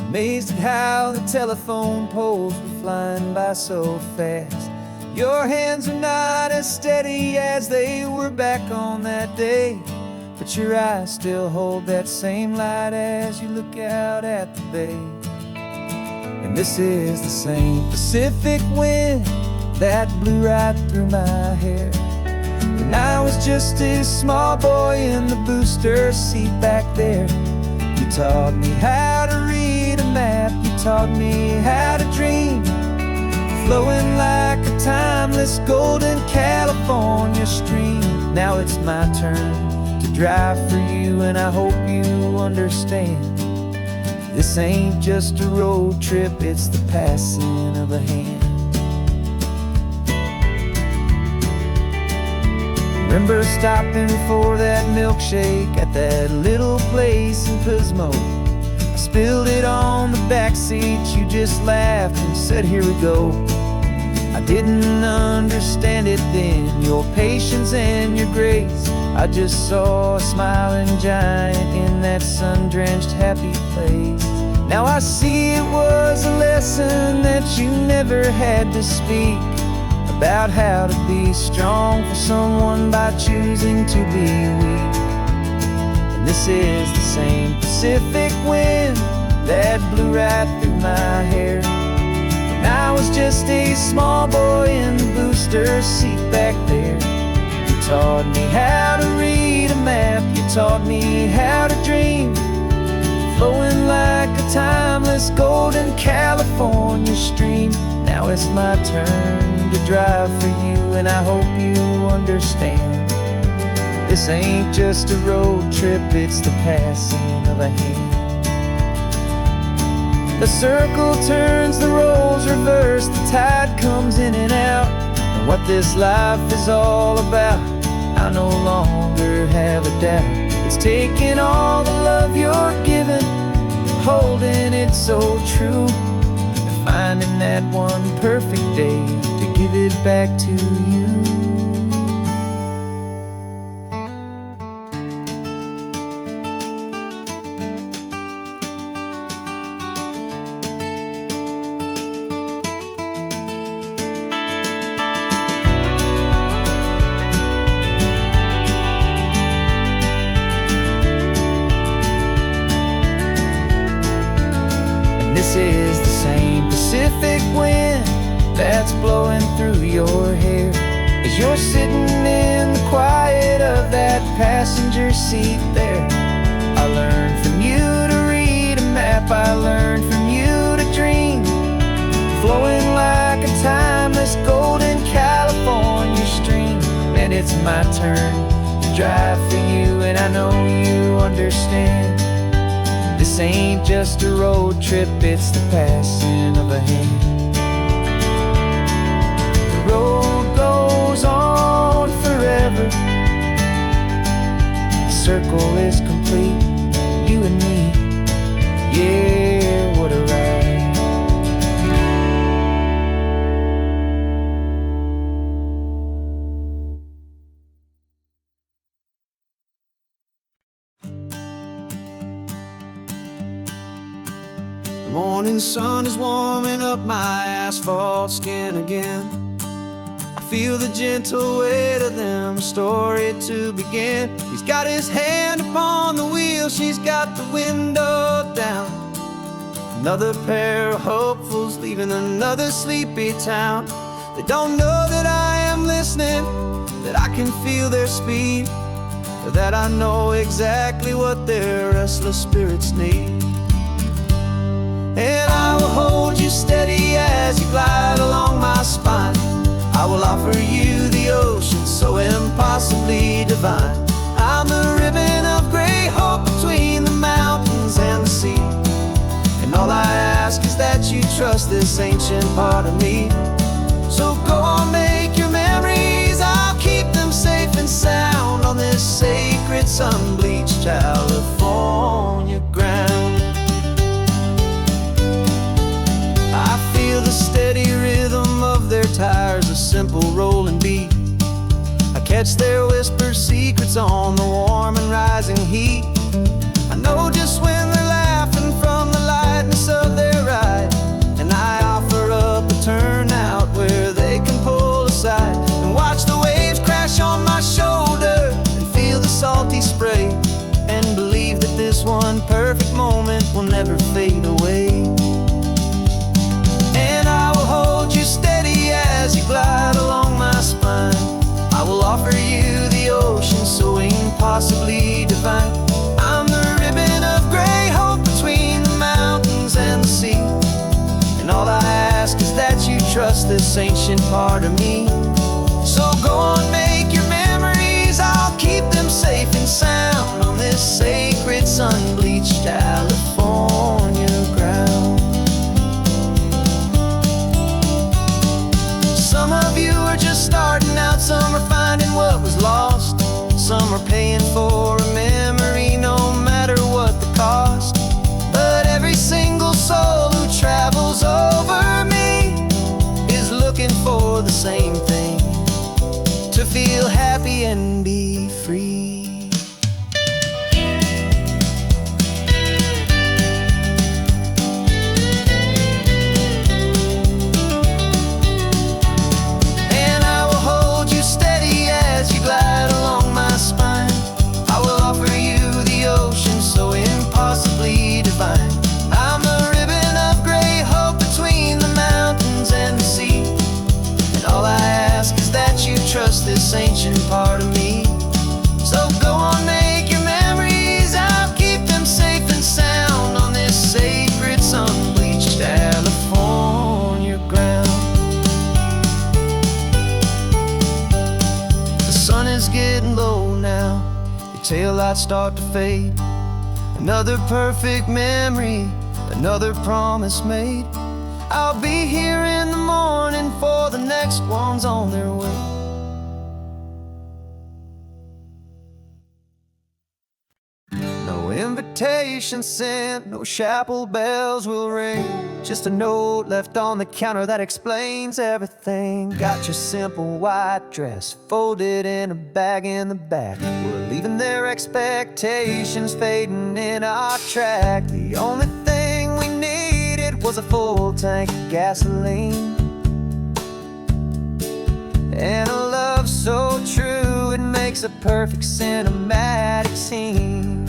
amazed at how the telephone poles were flying by so fast. Your hands are not as steady as they were back on that day, but your eyes still hold that same light as you look out at the bay. And this is the same Pacific wind that blew right through my hair when I was just a small boy in the booster seat back there. You taught me how to read a map, you taught me how to dream, flowing like a timeless golden California stream. Now it's my turn to drive for you, and I hope you understand, this ain't just a road trip, it's the passing of a hand. Remember stopping for that milkshake at that little place in Pismo? I spilled it on the back seat. You just laughed and said, here we go. I didn't understand it then, your patience and your grace. I just saw a smiling giant in that sun-drenched happy place. Now I see it was a lesson that you never had to speak, about how to be strong for someone by choosing to be weak. And this is the same Pacific wind that blew right through my hair when I was just a small boy in the booster seat back there. You taught me how to read a map, you taught me how to dream, flowing like a timeless golden California stream. Now it's my turn to drive for you, and I hope you understand. This ain't just a road trip, it's the passing of a hand. The circle turns, the roles reverse, the tide comes in and out. And what this life is all about, I no longer have a doubt. It's taking all the love you're given, holding it so true, and finding that one perfect day to give it back to you. This is the same Pacific wind that's blowing through your hair as you're sitting in the quiet of that passenger seat there. I learned from you to read a map, I learned from you to dream, flowing like a timeless golden California stream. And it's my turn to drive for you, and I know you understand. This ain't just a road trip, it's the passing of a hand. The road goes on forever, the circle is complete, you and me, yeah, what a ride. The morning sun is warming up my asphalt skin again. I feel the gentle weight of them, a story to begin. He's got his hand upon the wheel, she's got the window down. Another pair of hopefuls leaving another sleepy town. They don't know that I am listening, that I can feel their speed, or that I know exactly what their restless spirits need. And I will hold you steady as you glide along my spine. I will offer you the ocean so impossibly divine. I'm the ribbon of gray hope between the mountains and the sea. And all I ask is that you trust this ancient part of me. So go on, make your memories, I'll keep them safe and sound on this sacred sun-bleached California ground. The steady rhythm of their tires, a simple rolling beat. I catch their whispered secrets on the warm and rising heat. I know just when they're laughing from the lightness of their ride, and I offer up a turnout where they can pull aside and watch the waves crash on my shoulder and feel the salty spray, and believe that this one perfect moment will never fade away. As you glide along my spine, I will offer you the ocean so impossibly divine. I'm the ribbon of gray hope between the mountains and the sea. And all I ask is that you trust this ancient part of me. So go on, make your memories, I'll keep them safe and sound on this sacred sun-bleached California ground. Some of you are just starting out, some are finding what was lost, some are paying for a memory no matter what the cost. But every to feel happy and be free. And I will hold you steady as you glide along my spine. I will offer you the ocean so impossibly divine. I'm a ribbon of gray hope between the mountains and the sea. And all I ask is that you trust this ancient part of me. So go on, make your memories, I'll keep them safe and sound on this sacred sun-bleached California ground. The sun is getting low now, your taillights start to fade. Another perfect memory, another promise made. I'll be here in the morning for the next ones on their way. No invitation sent, no chapel bells will ring. Just a note left on the counter that explains everything. Got your simple white dress folded in a bag in the back. We're leaving their expectations fading in our track. The only thing we needed was a full tank of gasoline, and a love so true it makes a perfect cinematic scene.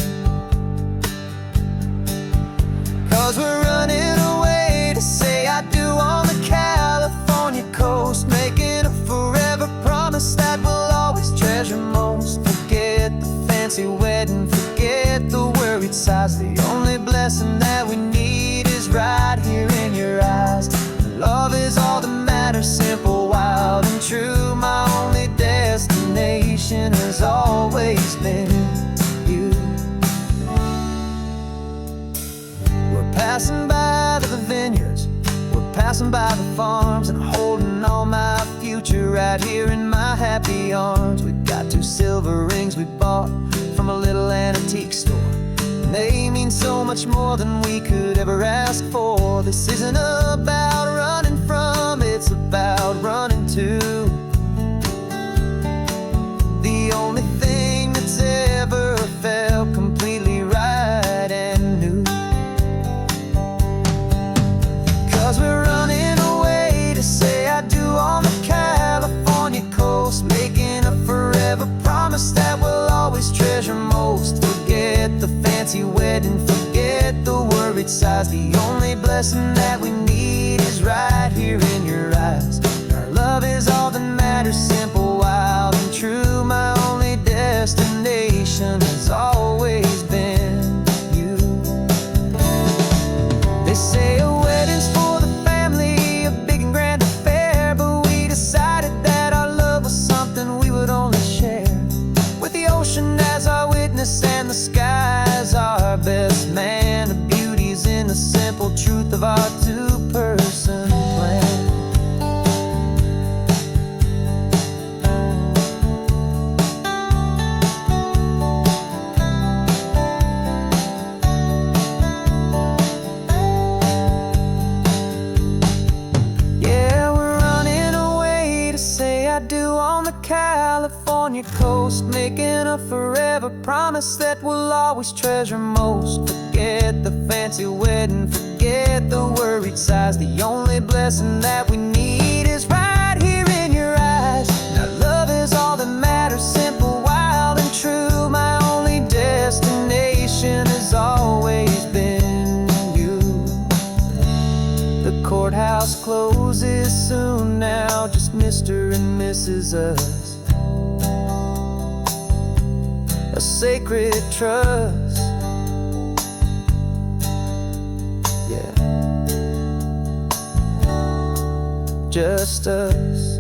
'Cause we're running away to say I do on the California coast, making a forever promise that we'll always treasure most. Forget the fancy wedding, forget the worried sighs. The only blessing that we need is right here in your eyes. Love is all that matters, simple, wild, and true. My only destination has always been you. We're passing by the vineyards, we're passing by the farms, and holding on my future right here in my happy arms. We've got 2 silver rings we bought from a little antique store, and they mean so much more than we could ever ask for. This isn't about running from, it's about running to the only thing that's ever felt completely right and new. 'Cause we're running away to say I do on the California coast, making a forever promise that we'll always treasure most. Forget the fancy wedding, forget the worried sighs. The only blessing that we need is right here in your eyes. Our love is all that matters, simple, wild, and true. My only destination has always been you. They say a wedding's for the family, a big and grand affair, but we decided that our love was something we would only share with the ocean as our witness and the sky as our best man. The beauty's in the simple truth of our 2-person plan. Yeah, we're running away to say I do on the California coast, making a forever promise that we'll always treasure most. Forget the fancy wedding, forget the worried sighs. The only blessing that we need is right here in your eyes. Now love is all that matters, simple, wild, and true. My only destination has always been you. The courthouse closes soon now, just Mr. and Mrs. Us. A sacred trust, yeah, just us.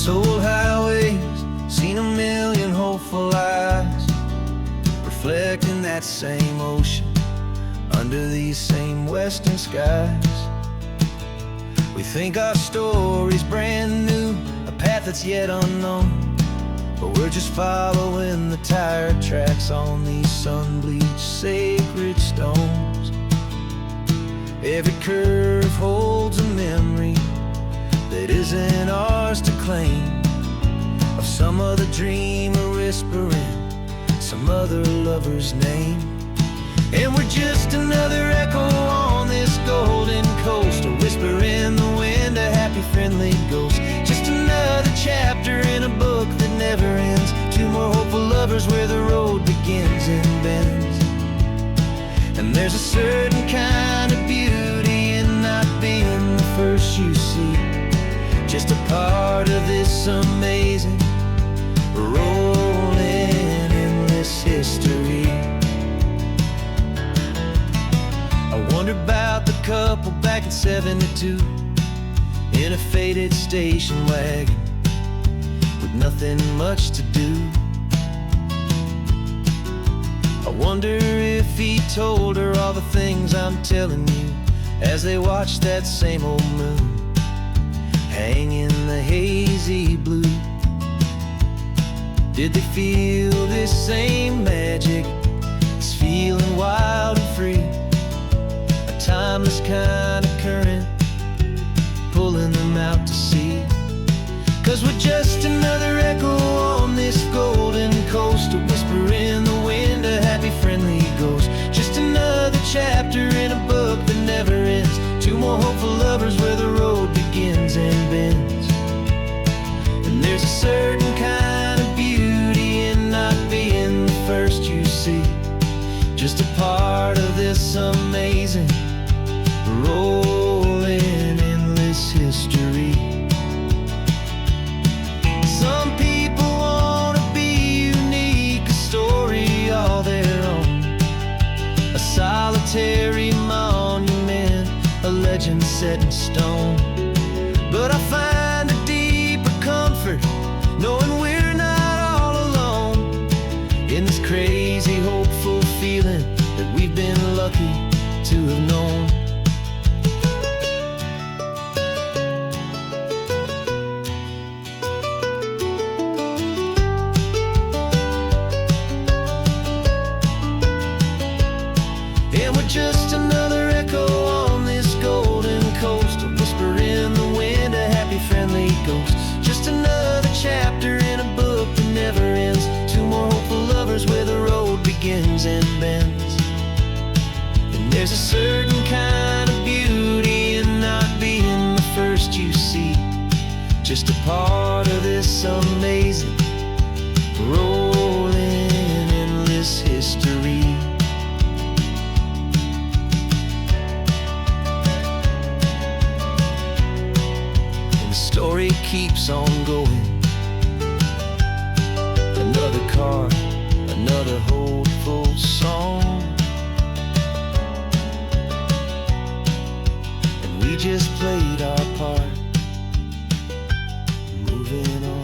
This old highway's seen a million hopeful eyes, reflecting that same ocean under these same western skies. We think our story's brand new, a path that's yet unknown, but we're just following the tire tracks on these sun-bleached sacred stones. Every curve holds a memory that isn't ours to claim, of some other dreamer whispering some other lover's name. And we're just another echo on this golden coast, a whisper in the wind, a happy friendly ghost. Just another chapter in a book that never ends, two more hopeful lovers where the road begins and bends. And there's a certain kind of beauty in not being the first you see, just a part of this amazing rolling endless history. I wonder about the couple back in '72 in a faded station wagon with nothing much to do. I wonder if he told her all the things I'm telling you as they watched that same old moon hang in the hazy blue. Did they feel this same magic, this feeling wild and free, a timeless kind of current pulling them out to sea? 'Cause we're just another echo on this golden coast, a whisper in the wind, a happy friendly ghost. Just another chapter in a book that never ends, two more hopeful lovers where the road begins and bends. And there's a certain kind of beauty in not being the first you see, just a part of this amazing rolling endless history. Some people want to be unique, a story all their own, a solitary monument, a legend set in stone. But I find a deeper comfort knowing we're not all alone in this crazy hopeful feeling that we've been lucky to have known. And we're just another echo on this golden coast, a whisper in the wind, a happy friendly ghost. Just another chapter in a book that never ends, two more hopeful lovers where the road begins and bends. And there's a certain kind of beauty in not being the first you see, just a part of this amazing rolling endless history. Story keeps on going. Another car, another hopeful song, and we just played our part, moving on.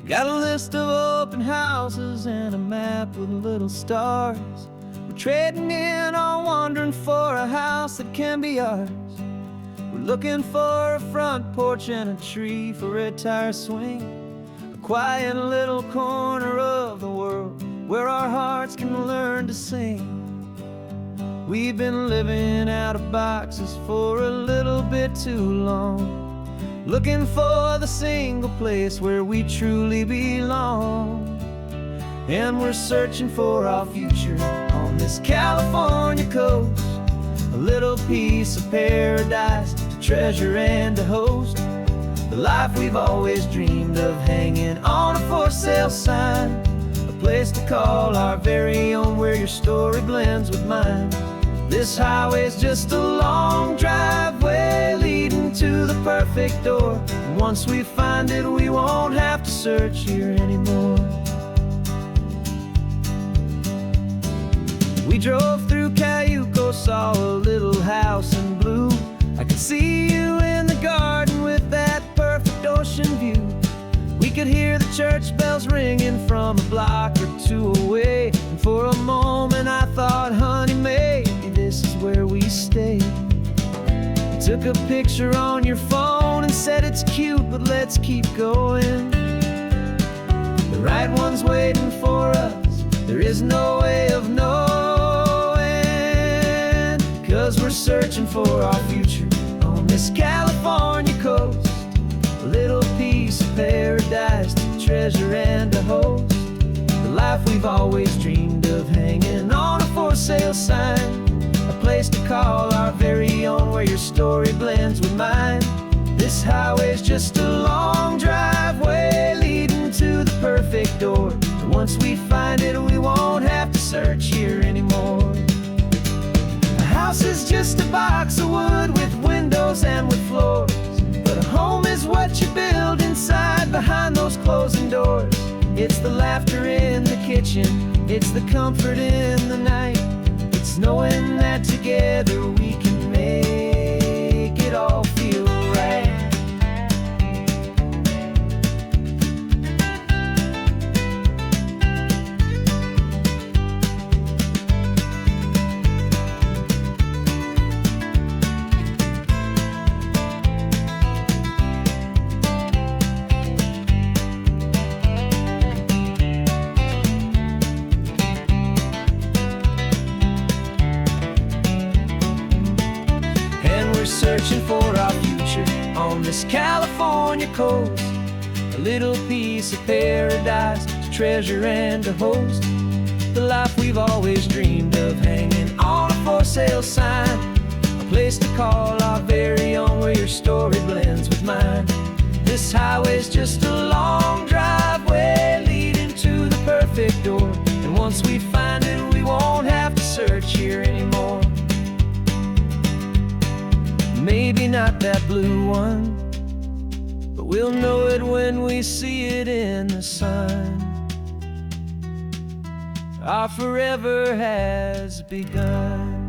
Got a list of open houses and a map with little stars. We're trading in on wandering for a house that can be ours. We're looking for a front porch and a tree for a tire swing, a quiet little corner of the world where our hearts can learn to sing. We've been living out of boxes for a little bit too long, looking for the single place where we truly belong. And we're searching for our future on this California coast, a little piece of paradise to treasure and to host, the life we've always dreamed of hanging on a for sale sign, a place to call our very own where your story blends with mine. This highway's just a long driveway leading to the perfect door. And once we find it, we won't have to search here anymore. We drove through Cayuco, saw a little house in blue. I could see you in the garden with that perfect ocean view. We could hear the church bells ringing from a block or two away. And for a moment I thought, honey, maybe this is where we stay. You took a picture on your phone and said it's cute, but let's keep going. The right one's waiting for us, there is no way of knowing. 'Cause we're searching for our future on this California coast. A little piece of paradise to treasure and to host. The life we've always dreamed of, hanging on a for sale sign. A place to call our very own, where your story blends with mine. This highway's just a long driveway leading to the perfect door. And once we find it, we won't have to search here anymore. A house is just a box of wood with windows and with floors. But a home is what you build inside behind those closing doors. It's the laughter in the kitchen, it's the comfort in the night. It's knowing that together we can make it all feel right. Searching for our future on this California coast. A little piece of paradise to treasure and to host. The life we've always dreamed of, hanging on a for sale sign. A place to call our very own, where your story blends with mine. This highway's just a long driveway leading to the perfect door. And once we find it, we won't have to search here anymore. Maybe not that blue one, but we'll know it when we see it in the sun. Our forever has begun.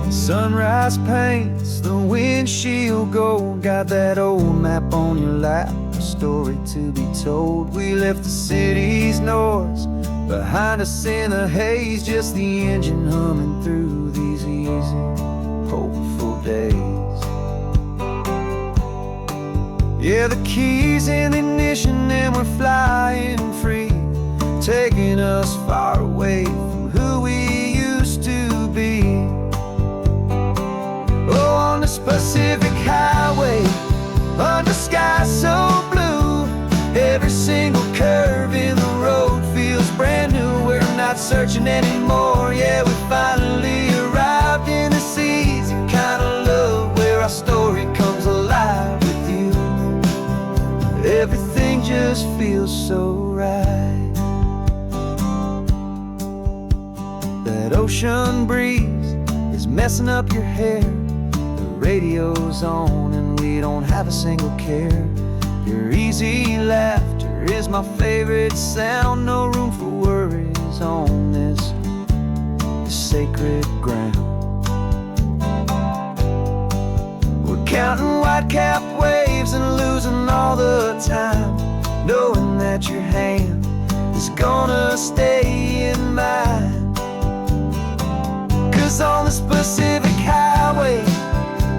Sunrise paints the windshield gold. Got that old map on your lap, a story to be told. We left the city's noise behind us in the haze, just the engine humming through these easy, hopeful days. Yeah, the keys in the ignition and we're flying free, taking us far away from who we used to be. Oh, on this Pacific highway, under sky so blue, every single curve in the road feels brand new. We're not searching anymore, yeah, we finally arrived in this easy kind of love, where our story comes alive with you. Everything just feels so right. That ocean breeze is messing up your hair. Radio's on and we don't have a single care. Your easy laughter is my favorite sound. No room for worries on this sacred ground. We're counting white-capped waves and losing all the time, knowing that your hand is gonna stay in mine. 'Cause on this Pacific highway,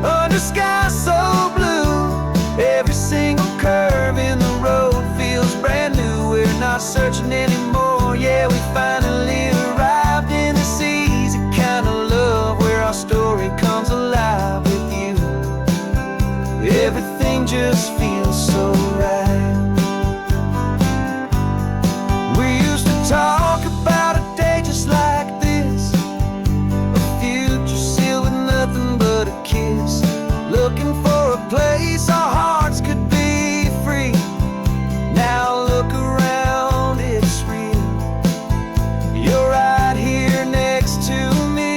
under sky so blue, every single curve in the road feels brand new. We're not searching anymore, yeah, we finally arrived in this easy kind of love, where our story comes alive with you. just feels so right. We used to talk about a day just like this, a future sealed with nothing but a kiss, looking for a place our hearts could be free. Now look around, it's real. You're right here next to me.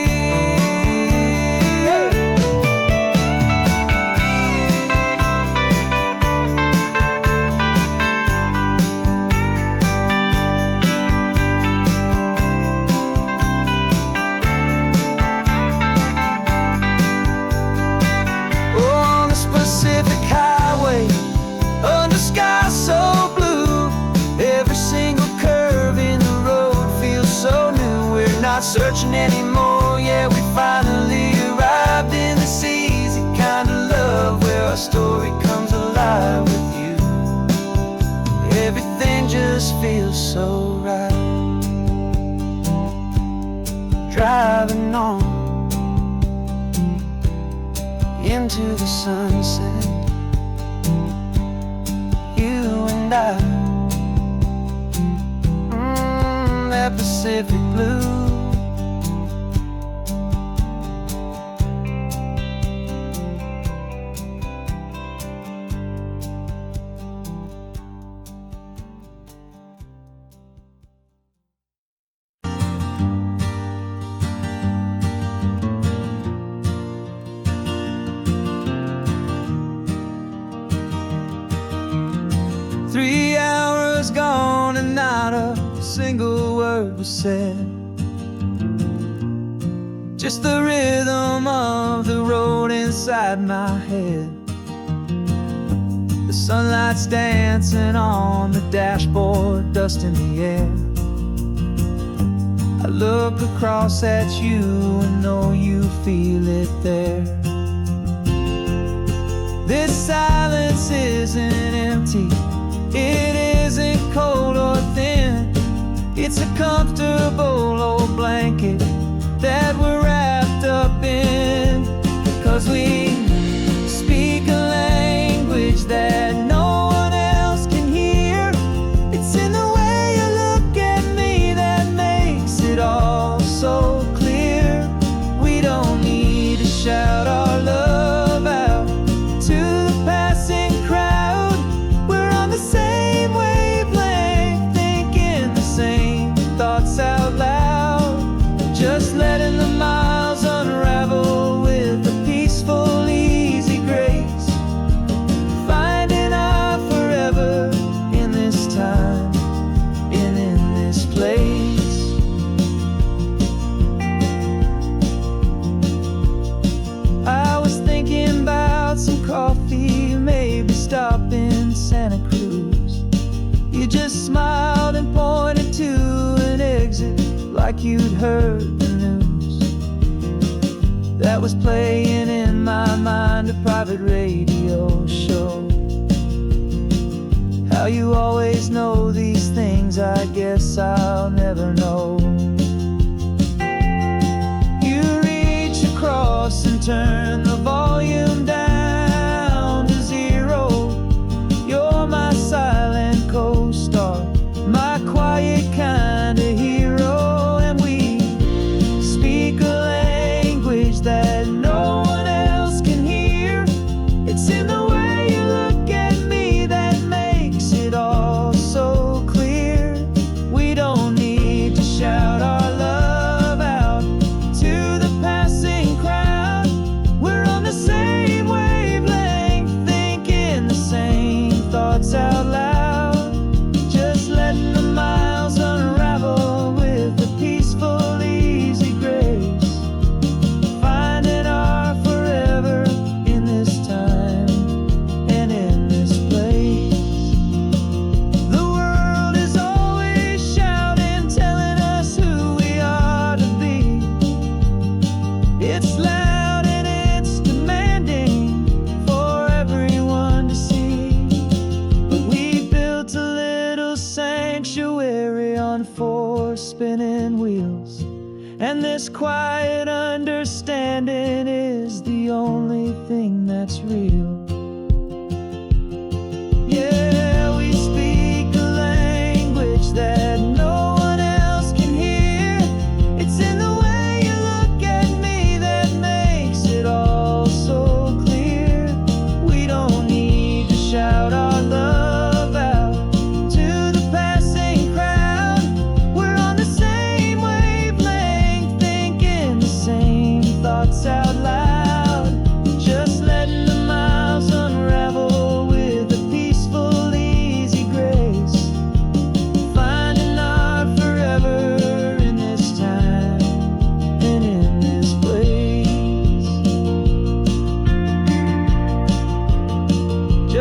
On the Pacific Highway, under sky so blue, every single curve in the road feels so new. We're not searching anymore, yeah, we finally arrived in this easy kind of love where our story comes alive with you. Everything just feels so right. Driving on into the sunset, you and I, that Pacific blue. Three hours gone and not a single word was said. Just the rhythm of the road inside my head. The sunlight's dancing on the dashboard, dust in the air. I look across at you and know you feel it there. This silence isn't empty, it isn't cold or thin. It's a comfortable old blanket that we're wrapped up in. 'Cause we speak a language that no one else can hear. It's in the way you look at me that makes it all so clear. We don't need to shout our love out to the passing crowd. We're on the same wavelength, thinking the same thoughts out loud. Just letting the miles unravel with a peaceful, easy grace. Finding our forever in this time and in this place. I was thinking about some coffee, maybe stop in Santa Cruz. You just smiled and pointed to an exit like you'd heard the news. That was playing in my mind, a private radio show. How you always know these things, I guess I'll never know. You reach across and turn the volume down to zero. You're my silent co-star, my quiet kind of hero. And we speak a language that no one else can hear. It's in the way you look at me that makes it all so clear. We don't need to shout our love out to the passing crowd. We're on the same wavelength, thinking the same thoughts out loud. Just letting the miles unravel with a peaceful, easy grace. Finding our forever in this time and in this place. The world is always shouting, telling us who we are to be. It's loud and it's demanding for everyone to see. But we built a little sanctuary on four spinning wheels, and this quiet understanding is the only thing that's real.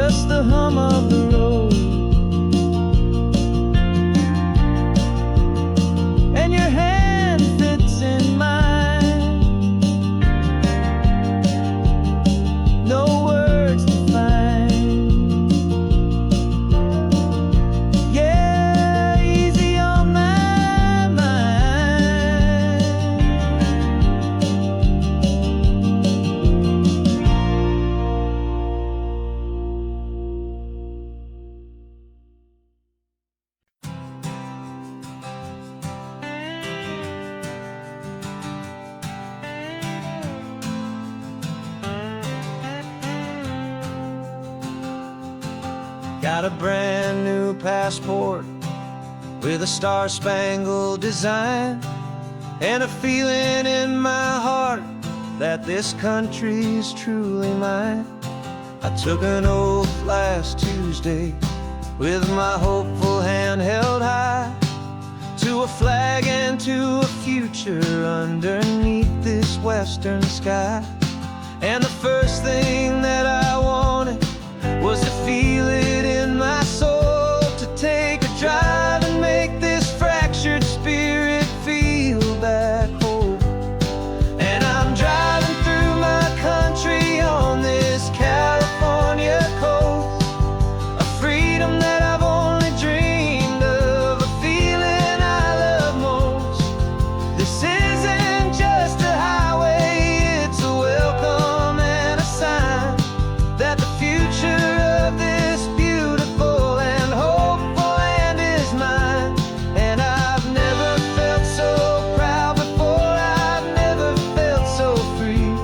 just the hum of the road. And your hand fits in mine. No words to find. Yeah, easy on my mind. Got a brand new passport with a star-spangled design, and a feeling in my heart that this country's truly mine. I took an oath last Tuesday with my hopeful hand held high, to a flag and to a future underneath this western sky. And the first thing that I wanted was to feel it in my soul, to take a drive and make this fractured spirit feel back home. And I'm driving through my country on this California coast, a freedom that I've only dreamed of, a feeling I love most. This isn't just a highway, it's a welcome and a sign that the future of this beautiful and hopeful land is mine. And I've never felt so proud before, I've never felt so free,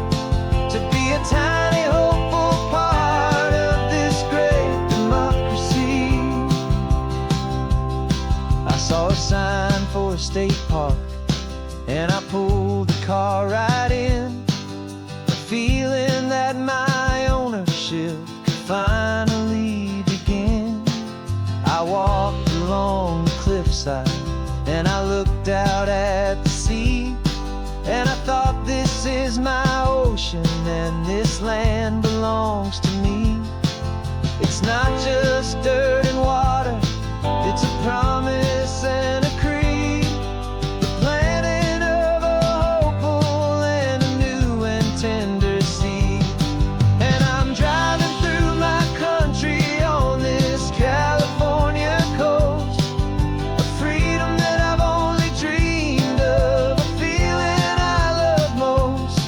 to be a tiny hopeful part of this great democracy. I saw a sign for a state park, and I pulled the car right in, a feeling that my ownership could finally begin. I walked along the cliffside and I looked out at the sea, and I thought, this is my ocean and this land belongs to me. It's not just dirt and water, it's a promise and a creed, the planting of a hopeful and a new and tender seed. And I'm driving through my country on this California coast, a freedom that I've only dreamed of, a feeling I love most.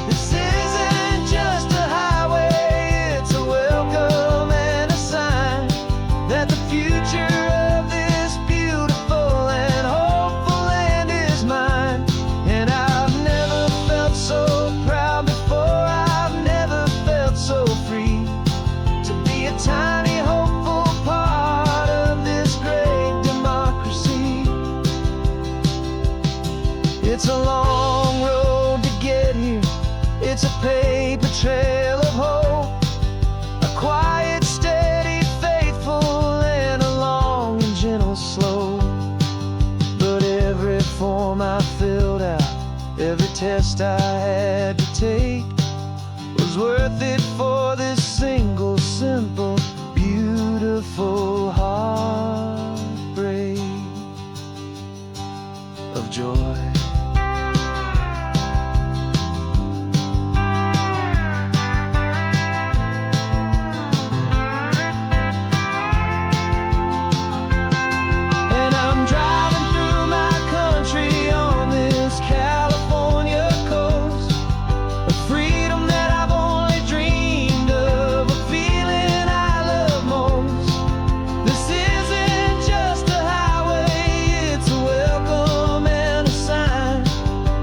This isn't just a highway, it's a welcome and a sign that the future of this beautiful and hopeful land is mine. And I've never felt so proud before, I've never felt so free, to be a tiny hopeful part of this great democracy. It's a long road to get here, it's a paper trail of hope, a quiet, steady, faithful, and a long and gentle slope. But every form I filled out, every test I had to take, was worth it for this single, simple, beautiful heartbreak of joy. And I'm driving through my country on this California coast, a freedom that I've only dreamed of, a feeling I love most. This isn't just a highway, it's a welcome and a sign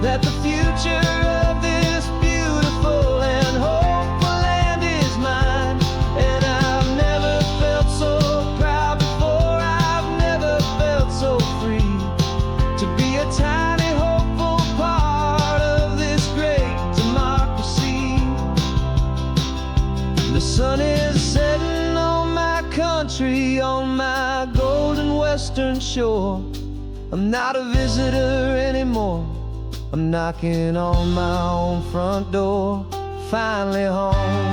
that the future of this beautiful and hopeful land is mine. And I've never felt so proud before, I've never felt so free, to be a tiny hopeful part of this great democracy. The sun is setting on my country, on my golden western shore. I'm not a visitor anymore, I'm knocking on my own front door, finally home.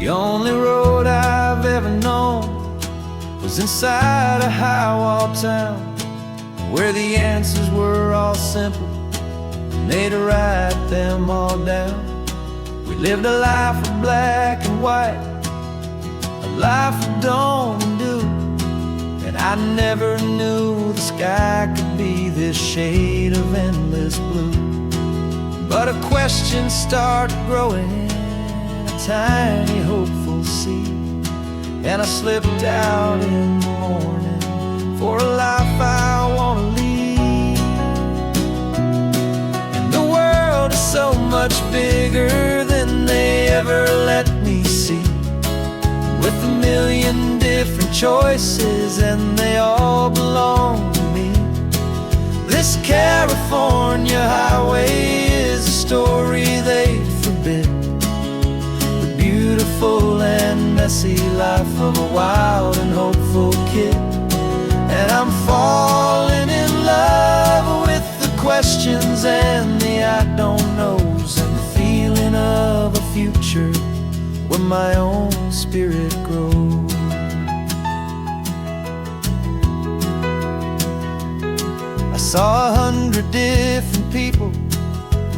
The only road I've ever known was inside a high-wall town, where the answers were all simple and they'd write them all down. We lived a life of black and white, a life of dawn and dew, and I never knew the sky could be this shade of endless blue. But a question started growing, a tiny hopeful seed, and I slipped out in the morning for a life I want to lead. And the world is so much bigger than they ever let me see, with a million different choices and they all belong to me. This California highway is a story they forbid, the beautiful and messy life of a wild and hopeful kid. And I'm falling in love with the questions and the I don't knows, and the feeling of a future where my own spirit grows. I saw 100 different people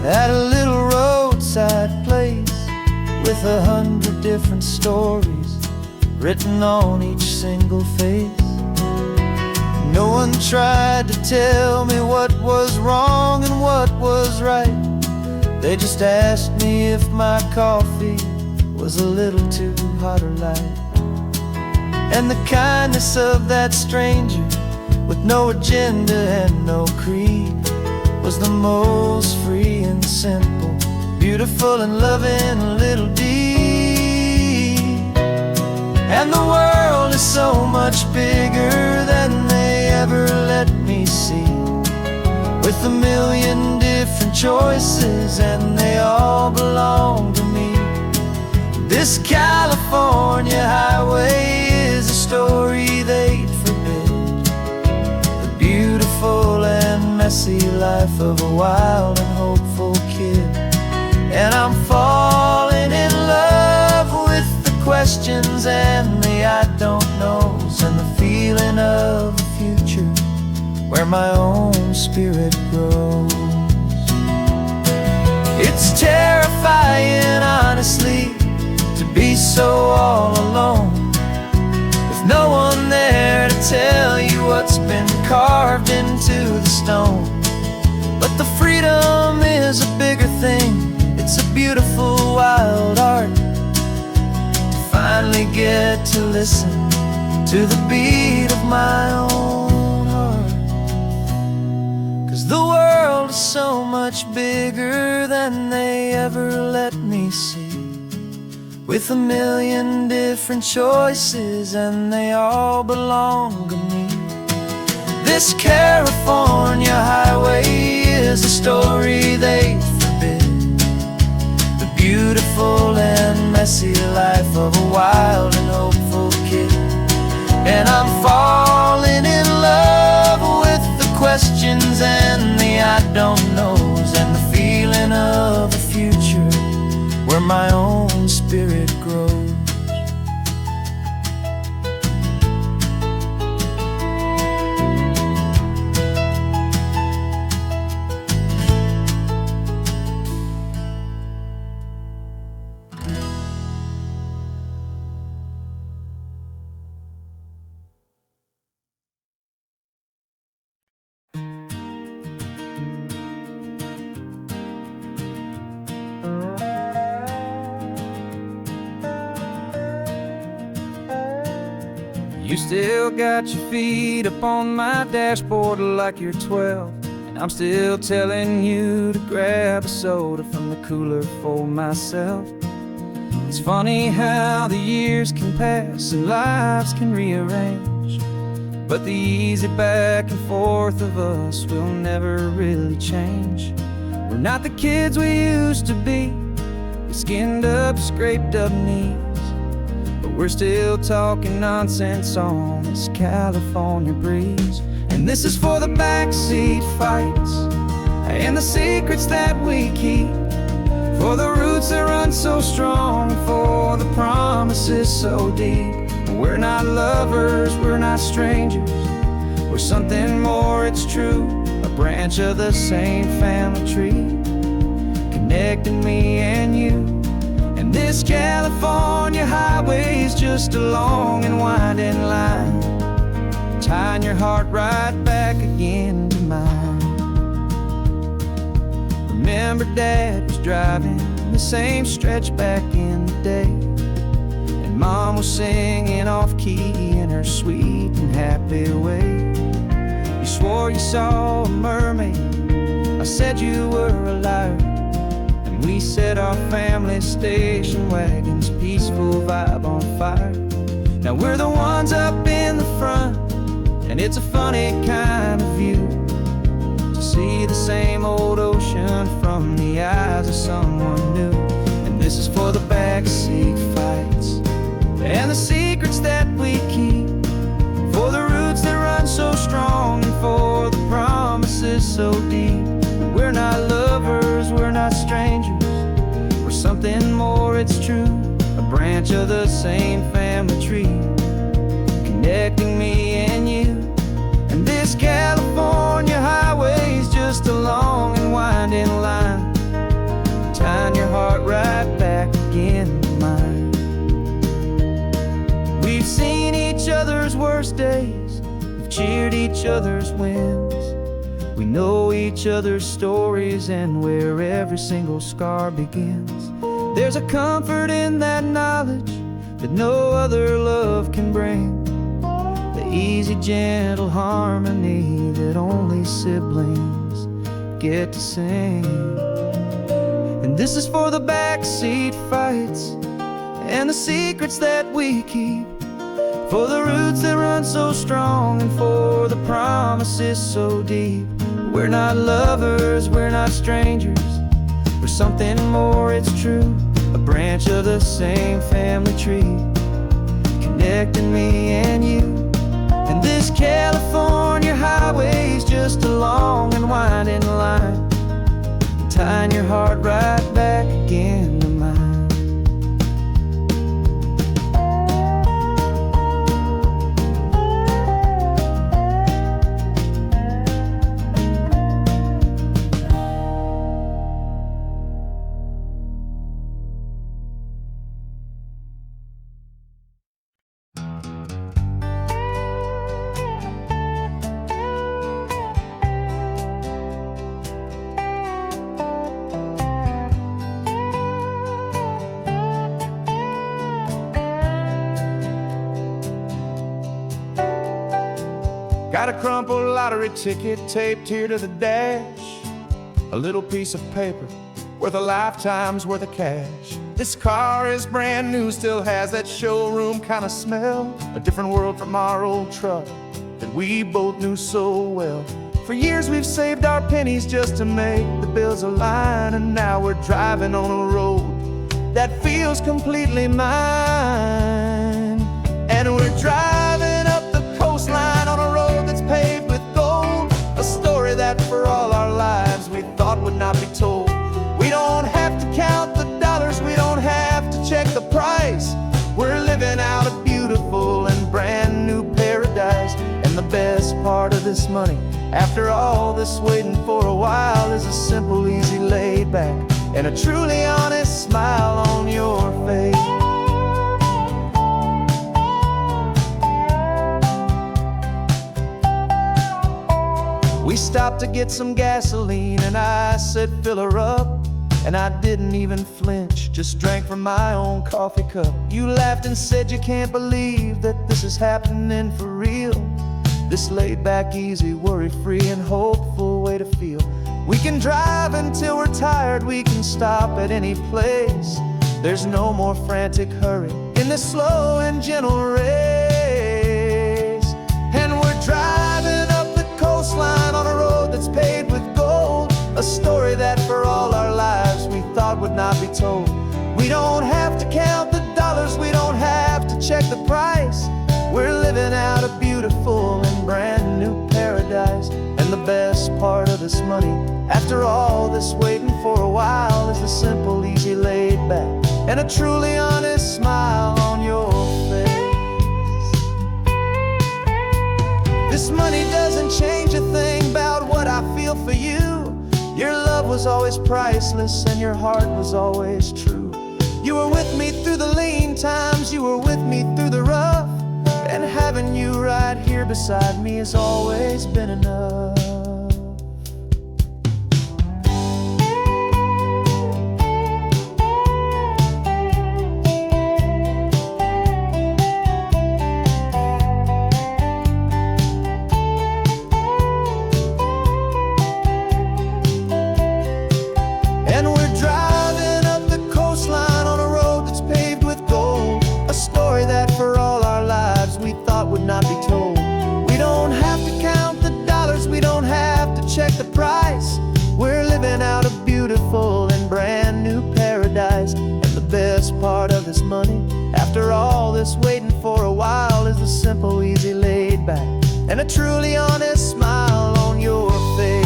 at a little roadside place, with 100 different stories written on each single face. No one tried to tell me what was wrong and what was right. They just asked me if my coffee was a little too hot or light. And the kindness of that stranger, with no agenda and no creed, was the most free and simple, beautiful and loving little deed. And the world is so much bigger than they ever let me see, with a million different choices and they all belong to me. This California highway is a story they'd forbid, the beautiful and messy life of a wild and hopeful kid. And I'm falling in love with the questions and the I don't knows, and the feeling of a future where my own spirit grows. It's terrifying, honestly, to be so all alone, with no one there to tell you what's been carved into the stone. But the freedom is a bigger thing, it's a beautiful wild art, to finally get to listen to the beat of my own heart. 'Cause the world is so much bigger than they ever let me see, with a million different choices and they all belong to me. This California highway is a story they forbid, the beautiful and messy life of a wild and hopeful kid. And I'm falling in love with the questions and the I don't knows, and the feeling of a future where my own spirit grows. You still got your feet up on my dashboard like you're 12, and I'm still telling you to grab a soda from the cooler for myself. It's funny how the years can pass and lives can rearrange, but the easy back and forth of us will never really change. We're not the kids we used to be, with skinned up, scraped up knees, but we're still talking nonsense on this California breeze. And this is for the backseat fights and the secrets that we keep, For the roots that run so strong, for the promises so deep. We're not lovers, we're not strangers, we're something more, it's true. A branch of the same family tree, connecting me and you. And this California highway is just a long and winding line, tying your heart right back again to mine. Remember Dad was driving the same stretch back in the day, and Mom was singing off-key in her sweet and happy way. You swore you saw a mermaid, I said you were a liar, and we set our family station wagon's peaceful vibe on fire. Now we're the ones up in the front, and it's a funny kind of view to see the same old ocean from the eyes of someone new. And this is for the backseat fights and the secrets that we keep, for the roots that run so strong, and for the promises so deep. We're not lovers, we're not strangers, we're something more, it's true. A branch of the same family tree, connecting me and you. And this California highway is just a long and winding line, tying your heart right back again to mine. We've seen each other's worst days, we've cheered each other's wins. We know each other's stories and where every single scar begins. There's a comfort in that knowledge that no other love can bring, the easy, gentle harmony that only siblings get to sing. And this is for the backseat fights and the secrets that we keep, for the roots that run so strong, and for the promises so deep. We're not lovers, we're not strangers, we're something more, it's true. A branch of the same family tree, connecting me and you. And this California highway is just a long and winding line, tying your heart right back again to mine. Got a crumpled lottery ticket taped here to the dash, a little piece of paper worth a lifetime's worth of cash. This car is brand new, still has that showroom kind of smell, a different world from our old truck that we both knew so well. For years we've saved our pennies just to make the bills align, and now we're driving on a road that feels completely mine. And we're driving up the coastline on a road that's paved with gold, a story that for all our lives we thought would not be told. We don't have to count the dollars, we don't have to check the price. We're living out a beautiful and brand new paradise. And the best part of this money, after all this waiting for a while, is a simple, easy, laid back, and a truly honest smile on your face. We stopped to get some gasoline, and I said fill her up, and I didn't even flinch, just drank from my own coffee cup. You laughed and said you can't believe that this is happening for real, this laid back, easy, worry-free and hopeful way to feel. We can drive until we're tired, we can stop at any place. There's no more frantic hurry in this slow and gentle race. And we're driving up the coastline on a road that's paved with gold, a story that for all our lives we thought would not be told. We don't have to count the dollars, we don't have to check the price. We're living out a beautiful and brand new paradise. And the best best part of this money, after all this waiting for a while, is the simple, easy, laid back, and a truly honest smile on your face. This money doesn't change a thing about what I feel for you. Your love was always priceless and your heart was always true. You were with me through the lean times, you were with me through the rough, and having you right here beside me has always been enough. And we're driving up the coastline on a road that's paved with gold, a story that for all our lives we thought would not be told. We don't have to count the dollars, we don't have to check the price. We're living out a beautiful and brand new paradise. And the best part of this money, after all this waiting for a while, is the simple, easy, laid back, and a truly honest smile on your face.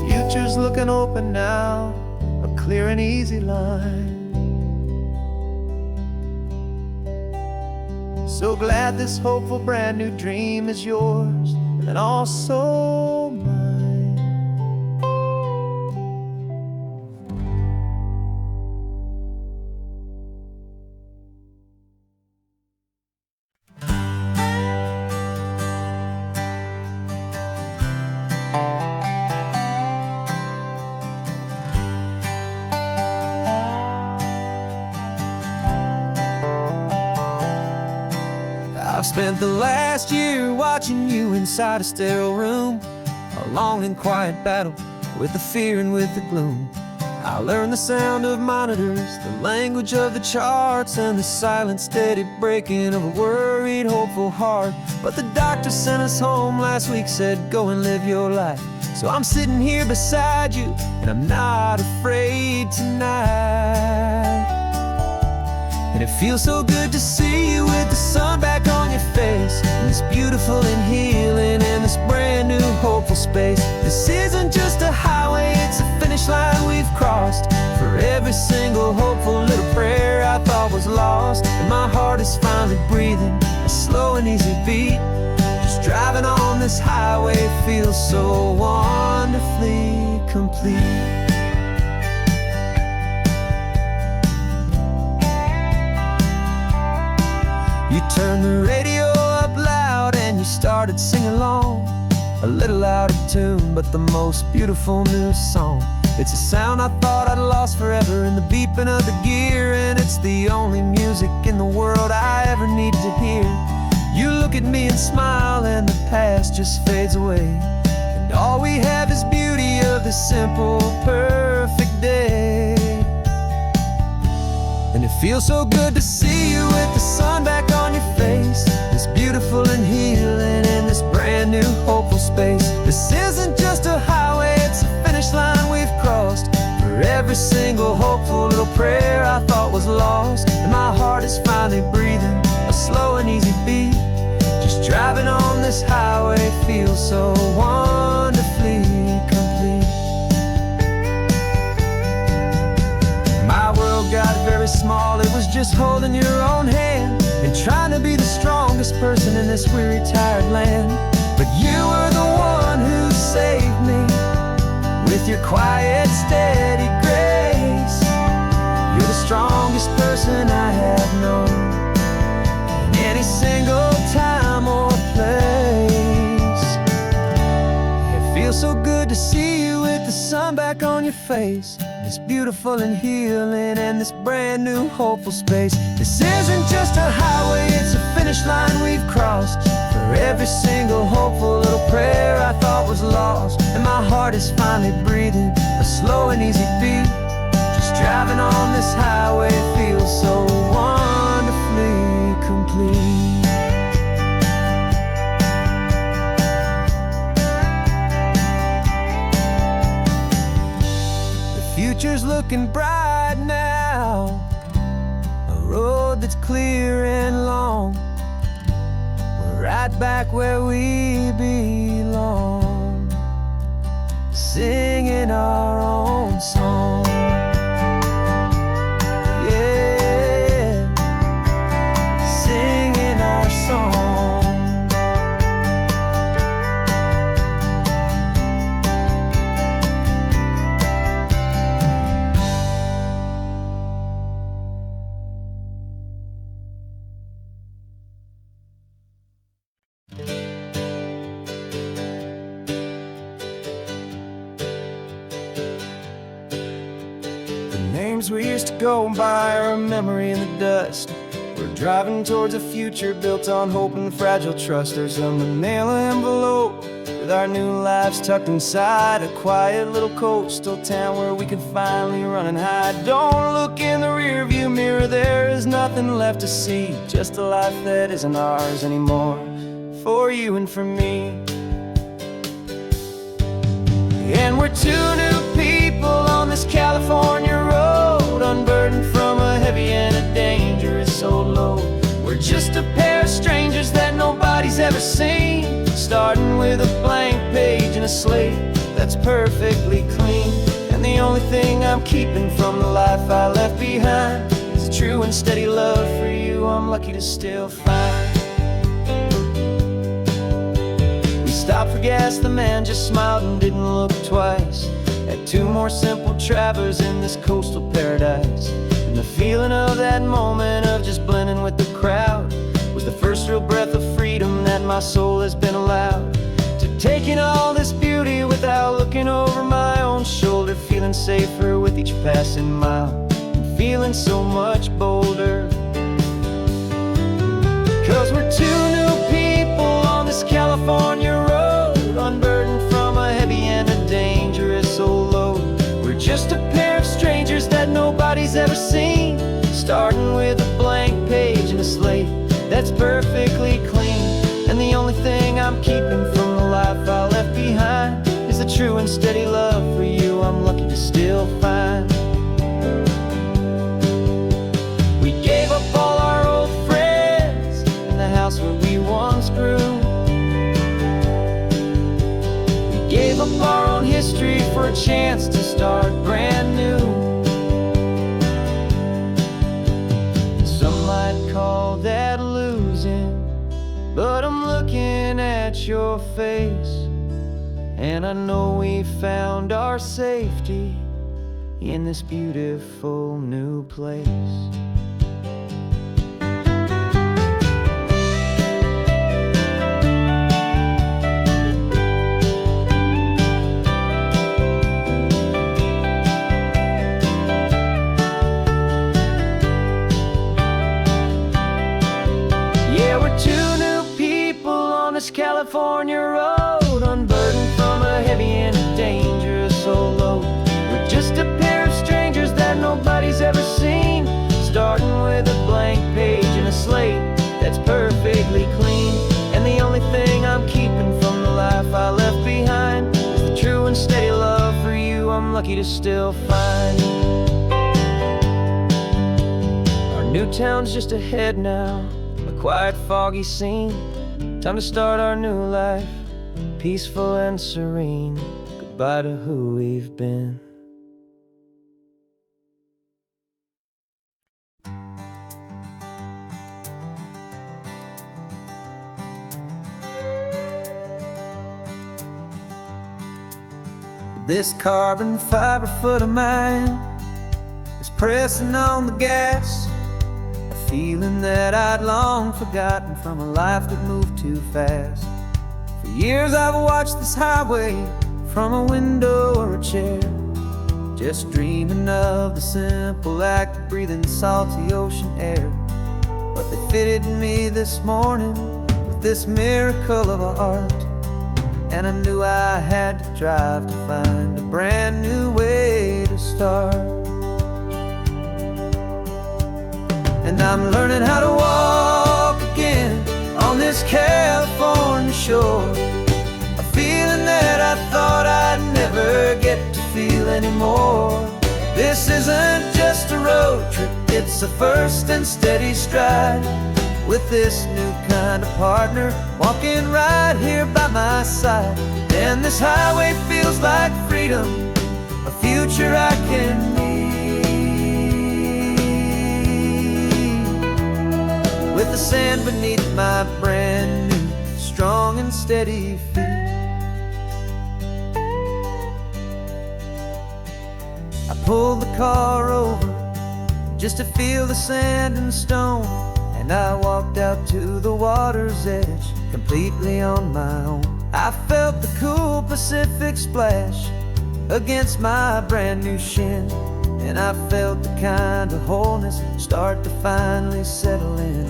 Future's looking open now, a clear and easy line. So glad this hopeful brand new dream is yours, and also mine. I've spent the last year watching you inside a sterile room, a long and quiet battle with the fear and with the gloom. I learned the sound of monitors, the language of the charts, and the silent, steady breaking of a worried, hopeful heart. But the doctor sent us home last week, said go and live your life. So I'm sitting here beside you, and I'm not afraid tonight. And it feels so good to see you with the sun back on your face, and this beautiful and healing in this brand new hopeful space. This isn't just a highway, it's a finish line we've crossed. For every single hopeful little prayer I thought was lost, and my heart is finally breathing a slow and easy beat. Just driving on this highway feels so wonderfully complete. You turned the radio up loud and you started singing along, a little out of tune, but the most beautiful new song. It's a sound I thought I'd lost forever in the beeping of the gear, and it's the only music in the world I ever need to hear. You look at me and smile, and the past just fades away, and all we have is beauty of this simple, perfect day. And it feels so good to see you with the sun back on your face, this beautiful and healing in this brand new hopeful space. This isn't just a highway, it's a finish line we've crossed. For every single hopeful little prayer I thought was lost, and my heart is finally breathing a slow and easy beat. Just driving on this highway feels so wonderfully complete. My world got very small, it was just holding your own hand and trying to be the strongest person in this weary, tired land. But you were the one who saved me with your quiet, steady grace. You're the strongest person I have known in any single time or place. It feels so good to see you with the sun back on your face, this beautiful and healing and this brand new hopeful space. This isn't just a highway, it's a finish line we've crossed. For every single hopeful little prayer I thought was lost, and my heart is finally breathing a slow and easy beat. Just driving on this highway feels so wonderfully complete. Future's looking bright now, a road that's clear and long. We're right back where we belong, singing our own song. Yeah, singing our song. Names we used to go by are a memory in the dust. We're driving towards a future built on hope and fragile trust. There's a manila envelope with our new lives tucked inside, a quiet little coastal town where we can finally run and hide. Don't look in the rearview mirror, there is nothing left to see, just a life that isn't ours anymore, for you and for me. And we're two new people on this California road, unburdened from a heavy and a dangerous old load. We're just a pair of strangers that nobody's ever seen, starting with a blank page and a slate that's perfectly clean. And the only thing I'm keeping from the life I left behind is a true and steady love for you I'm lucky to still find. We stopped for gas, the man just smiled and didn't look twice. Had two more simple travelers in this coastal paradise. And the feeling of that moment of just blending with the crowd was the first real breath of freedom that my soul has been allowed to take in all this beauty without looking over my own shoulder, feeling safer with each passing mile and feeling so much bolder. 'Cause we're two new people on this California road, unburdened from a heavy and a dangerous old load. We're just a pair of strangers that nobody's ever seen, starting with a blank page and a slate that's perfectly clean. And the only thing I'm keeping from the life I left behind is the true and steady love for you I'm lucky to still find. We gave up all our old friends in the house where we once grew. We gave up our own history for a chance to start brand new. Some might call that losing, but I'm looking at your face, and I know we found our safety in this beautiful new place. Yeah, we're two new people on this California road, unburdened from a heavy and a dangerous old load. We're just a pair of strangers that nobody's ever seen, starting with a blank page and a slate that's perfectly clean. And the only thing I'm keeping from the life I left behind is the true and steady love for you I'm lucky to still find. Our new town's just ahead now, a quiet, foggy scene. Time to start our new life, peaceful and serene. Goodbye to who we've been. This carbon fiber foot of mine is pressing on the gas, a feeling that I'd long forgotten from a life that moved too fast. For years I've watched this highway from a window or a chair, just dreaming of the simple act of breathing salty ocean air. But they fitted me this morning with this miracle of art, and I knew I had to drive to find a brand new way to start. And I'm learning how to walk again on this California shore, a feeling that I thought I'd never get to feel anymore. This isn't just a road trip, It's a first and steady stride with this new kind of partner walking right here by my side. And this highway feels like freedom, a future I can need. With the sand beneath my brand new, strong and steady feet. I pulled the car over just to feel the sand and stone, and I walked out to the water's edge completely on my own. I felt the cool Pacific splash against my brand new shin, and I felt the kind of wholeness start to finally settle in.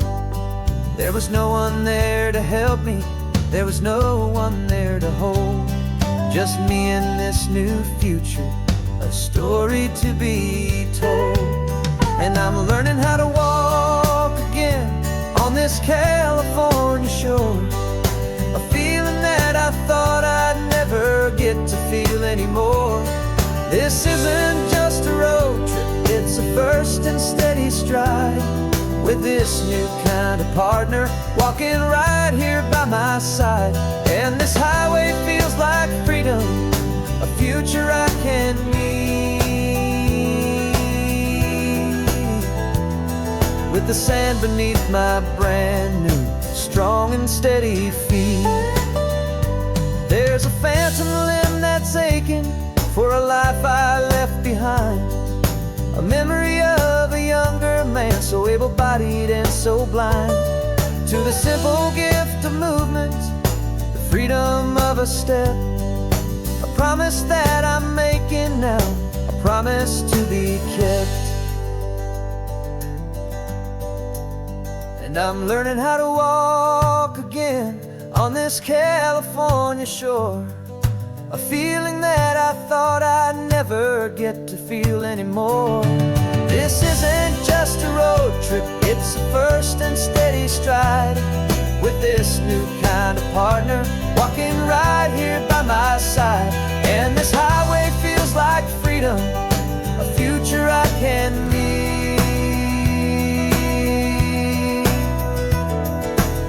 There was no one there to help me, there was no one there to hold, just me and this new future, a story to be told. And I'm learning how to walk again on this California shore, a feeling that I thought I'd never get to feel anymore. This isn't just a road trip, it's a first and steady stride with this new kind of partner walking right here by my side. And this highway feels like freedom, a future I can need. With the sand beneath my brand new, strong and steady feet. There's a phantom limb that's aching for a life I left behind, a memory of a younger man, so able-bodied and so blind, to the simple gift of movement, the freedom of a step, a promise that I'm making now, a promise to be kept. And I'm learning how to walk again on this California shore, a feeling that I thought I'd never get to feel anymore. This isn't just a road trip, it's a first and steady stride with this new kind of partner walking right here by my side. And this highway feels like freedom, a future I can need.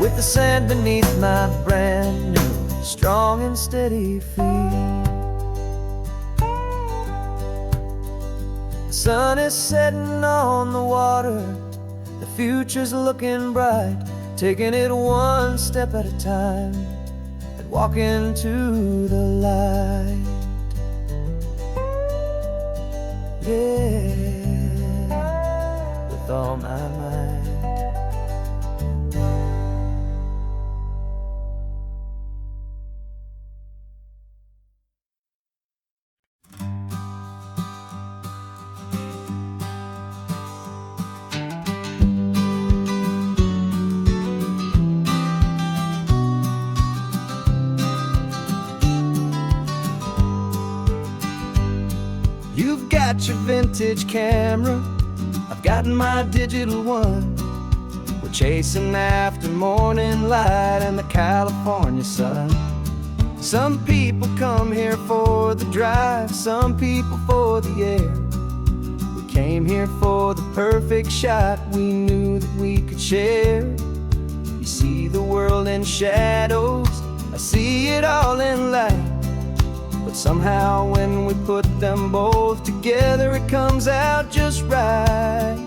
With the sand beneath my brand new, strong and steady feet. The sun is setting on the water, the future's looking bright, taking it one step at a time and walking to the light. Yeah, with all my might. You've got your vintage camera, I've got my digital one. We're chasing after morning light and the California sun. Some people come here for the drive, some people for the air. We came here for the perfect shot we knew that we could share. You see the world in shadows, I see it all in light. But somehow when we put them both together, it comes out just right.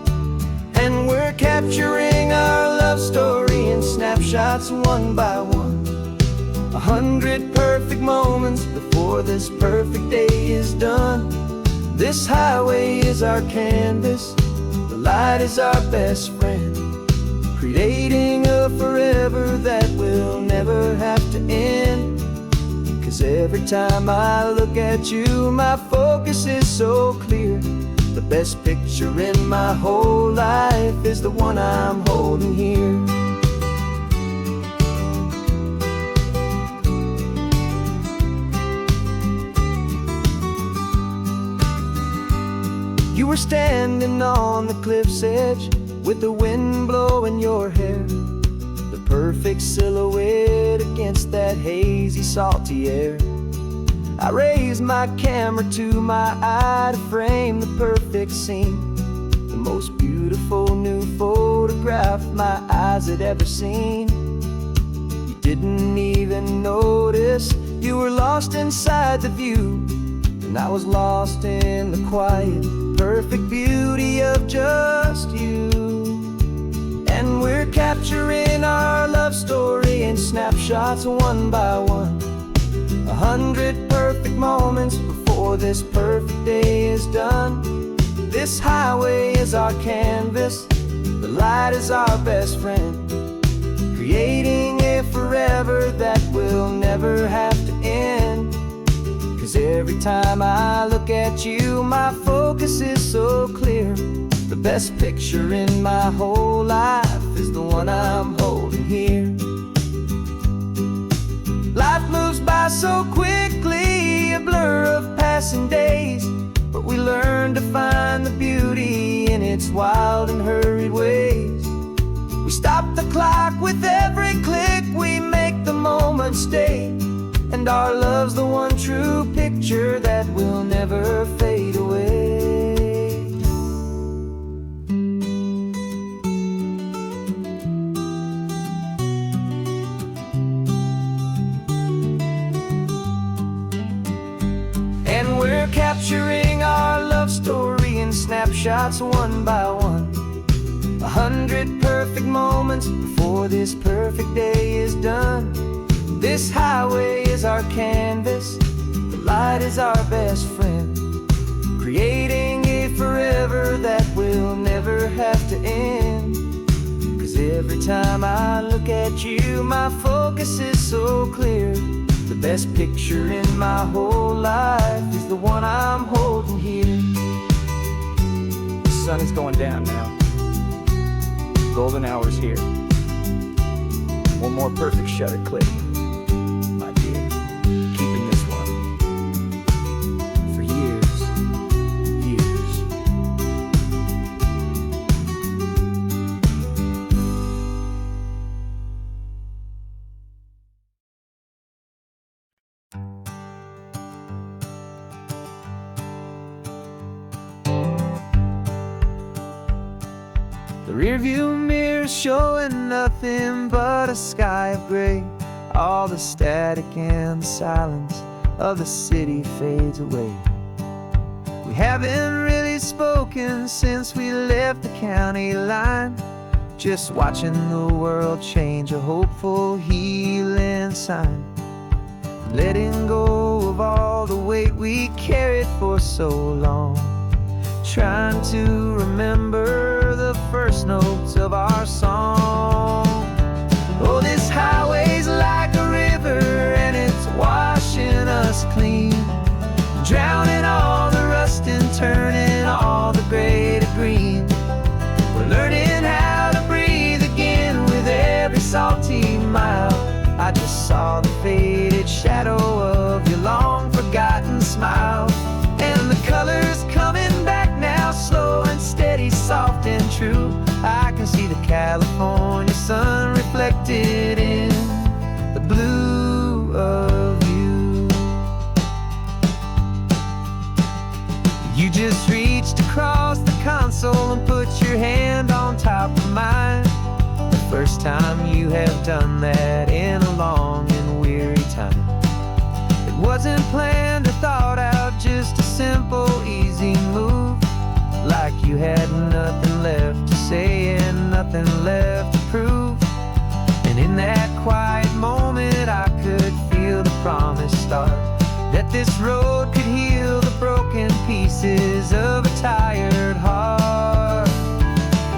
And we're capturing our love story in snapshots one by one, 100 perfect moments before this perfect day is done. This highway is our canvas, the light is our best friend, creating a forever that will never have to end. 'Cause every time I look at you, my focus is so clear. The best picture in my whole life is the one I'm holding here. You were standing on the cliff's edge with the wind blowing your hair, the perfect silhouette against that hazy, salty air. I raised my camera to my eye to frame the perfect scene, the most beautiful new photograph my eyes had ever seen. You didn't even notice you were lost inside the view, and I was lost in the quiet, perfect beauty of just you. And we're capturing our love story in snapshots one by one, 100 perfect moments before this perfect day is done. This highway is our canvas, the light is our best friend, creating a forever that will never have to end. 'Cause every time I look at you, my focus is so clear. The best picture in my whole life is the one I'm holding here. Life moves by so quickly, a blur of passing days, but we learn to find the beauty in its wild and hurried ways. We stop the clock with every click, we make the moment stay, and our love's the one true picture that will never fade away. And we're capturing our love story in snapshots one by one, 100 perfect moments before this perfect day is done. This highway is our canvas, the light is our best friend, creating a forever that will never have to end. 'Cause every time I look at you, my focus is so clear. The best picture in my whole life is the one I'm holding here. The sun is going down now. Golden hour's here. One more perfect shutter click, my dear. Keeping this one for years, years. The rearview mirror's showing nothing but a sky of gray. All the static and the silence of the city fades away. We haven't really spoken since we left the county line, just watching the world change, a hopeful healing sign. Letting go of all the weight we carried for so long, trying to remember the first notes of our song. Oh, this highway's like a river and it's washing us clean, drowning all the rust and turning all the gray to green. We're learning how to breathe again with every salty mile. I just saw the faded shadow of your long forgotten smile, and the colors coming back now, slow and steady, soft and true. I can see the California sun reflected in the blue of you. You just reached across the console and put your hand on top of mine. The first time you have done that in a long and weary time. It wasn't planned or thought out, just a simple, easy move. Like you had nothing left to say and nothing left to prove. And in that quiet moment I could feel the promise start, that this road could heal the broken pieces of a tired heart.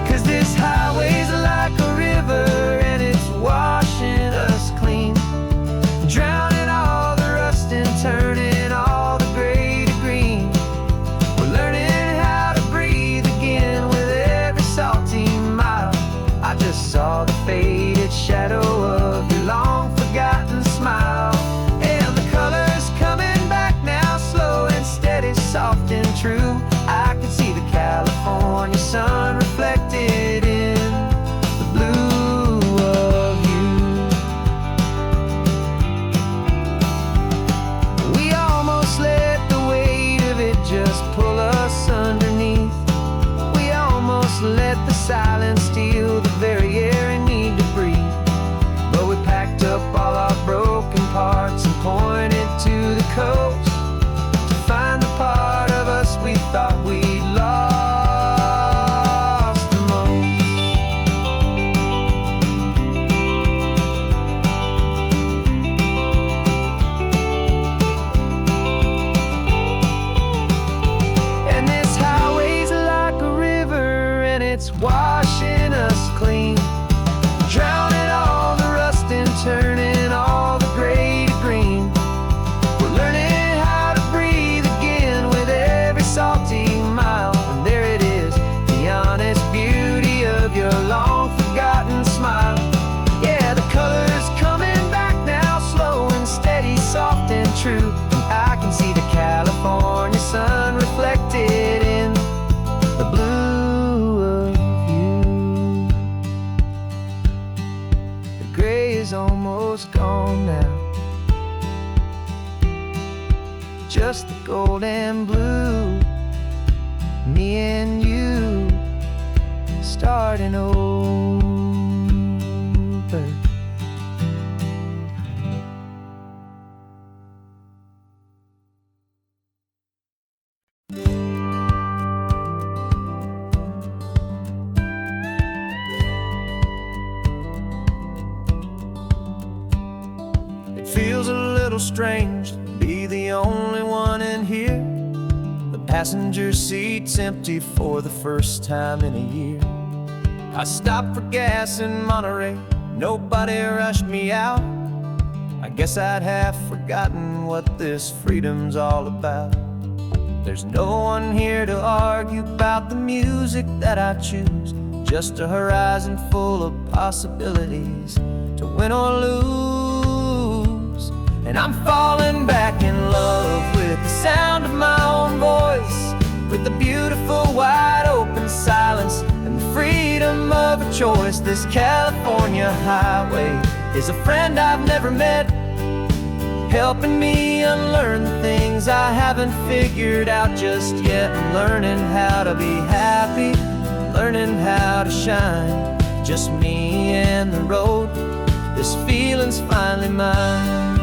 'Cause this highway's like a river and it's washing us clean, drowning all the rust and turning all the gray to green. We're learning how to breathe again with every salty mile. I just saw the faded shadow of your long forgotten smile, and the colors coming back now, slow and steady, soft and true. I gray is almost gone now. Just the gold and blue, me and you starting over. It feels a little strange to be the only one in here. The passenger seat's empty for the first time in a year. I stopped for gas in Monterey, nobody rushed me out. I guess I'd have forgotten what this freedom's all about. There's no one here to argue about the music that I choose, just a horizon full of possibilities to win or lose. And I'm falling back in love with the sound of my own voice, with the beautiful wide open silence and the freedom of a choice. This California highway is a friend I've never met, helping me unlearn the things I haven't figured out just yet. I'm learning how to be happy, learning how to shine, just me and the road. This feeling's finally mine.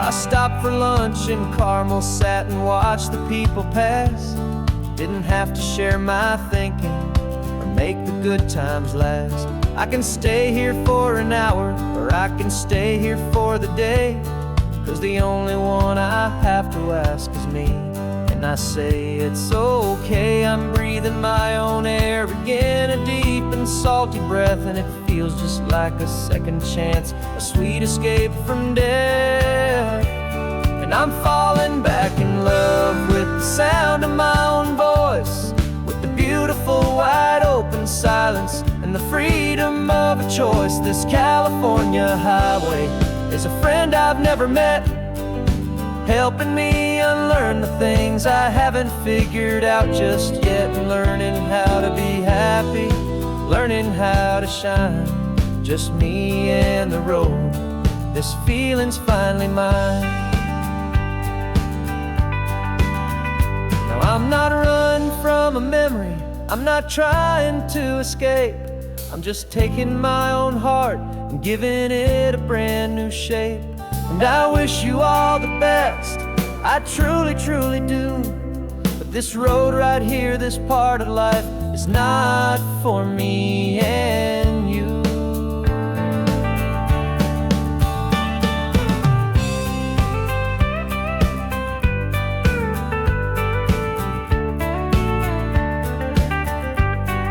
I stopped for lunch in Carmel, sat and watched the people pass. Didn't have to share my thinking or make the good times last. I can stay here for an hour, or I can stay here for the day, 'cause the only one I have to ask is me. And I say it's okay, I'm breathing my own air again, a deep and salty breath, and it feels just like a second chance, a sweet escape from death. And I'm falling back in love with the sound of my own voice, with the beautiful wide open silence and the freedom of a choice. This California highway is a friend I've never met, helping me unlearn the things I haven't figured out just yet. And learning how to be happy, learning how to shine, just me and the road. This feeling's finally mine. Now I'm not running from a memory, I'm not trying to escape. I'm just taking my own heart and giving it a brand new shape. And I wish you all the best, I truly, truly do. But this road right here, this part of life, is not for me and you.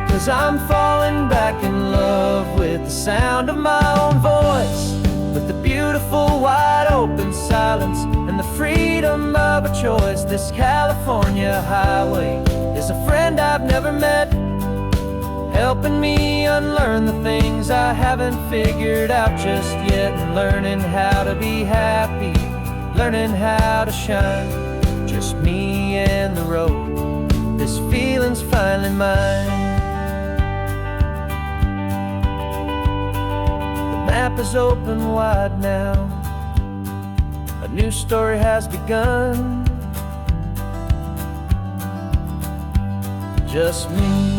'Cause I'm falling back in love with the sound of my own voice, with the beautiful wide open silence and the freedom of a choice. This California highway is a friend I've never met, helping me unlearn the things I haven't figured out just yet. And learning how to be happy, learning how to shine, just me and the road. This feeling's finally mine. The map is open wide now, a new story has begun, just me.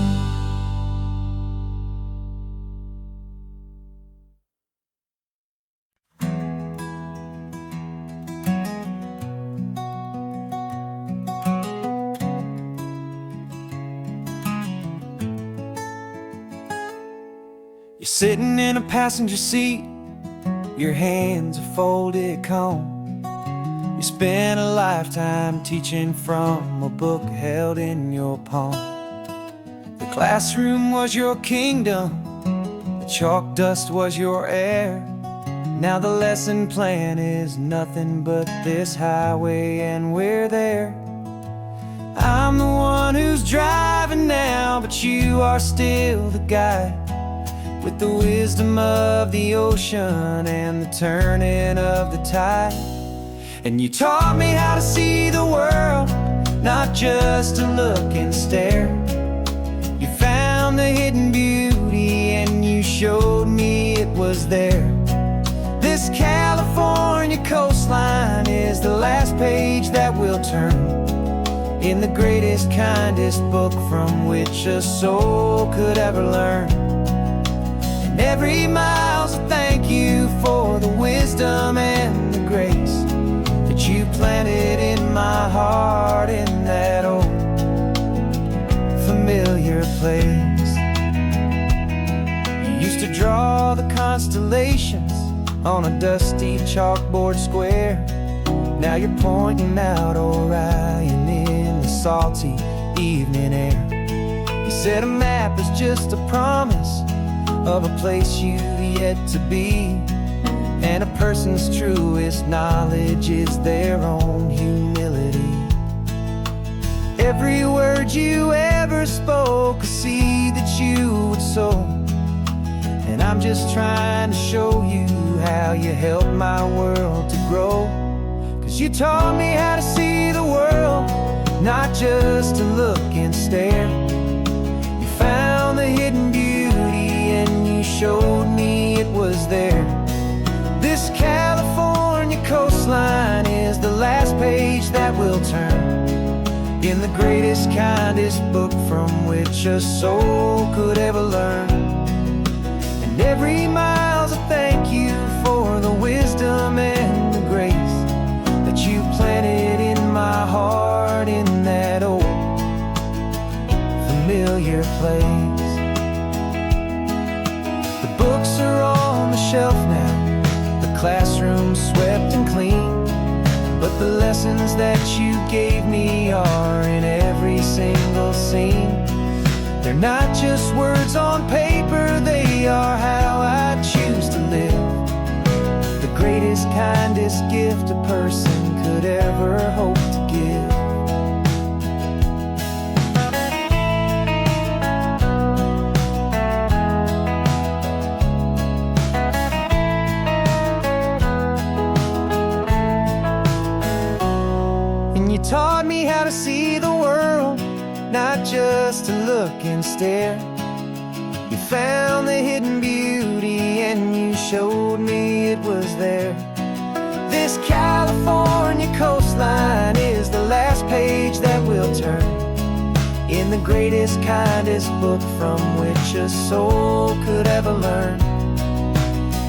You're sitting in a passenger seat, your hands are folded calm. You spent a lifetime teaching from a book held in your palm. The classroom was your kingdom, the chalk dust was your air. Now the lesson plan is nothing but this highway, and we're there. I'm the one who's driving now, but you are still the guide, with the wisdom of the ocean and the turning of the tide. And you taught me how to see the world, not just to look and stare. You found the hidden beauty showed me it was there. This California coastline is the last page that we'll turn in the greatest, kindest book from which a soul could ever learn. And every mile's a thank you for the wisdom and the grace that you planted in my heart in that old familiar place. You used to draw the constellations on a dusty chalkboard square. Now you're pointing out Orion in the salty evening air. You said a map is just a promise of a place you've yet to be, and a person's truest knowledge is their own humility. Every word you ever spoke, a seed that you would sow, and I'm just trying to show you how you helped my world to grow. 'Cause you taught me how to see the world, not just to look and stare. You found the hidden beauty and you showed me it was there. This California coastline is the last page that we'll turn in the greatest, kindest book from which a soul could ever learn. And every mile's a thank you for the wisdom and the grace that you planted in my heart in that old familiar place. The books are on the shelf now, the classroom swept and clean, but the lessons that you gave me are in every single scene. They're not just words on paper, they are how I choose to live. The greatest, kindest gift a person could ever hope to give. And you taught me how to see the world, not just to look and stare. You found the hidden beauty and you showed me it was there. This California coastline is the last page that we'll turn in the greatest, kindest book from which a soul could ever learn.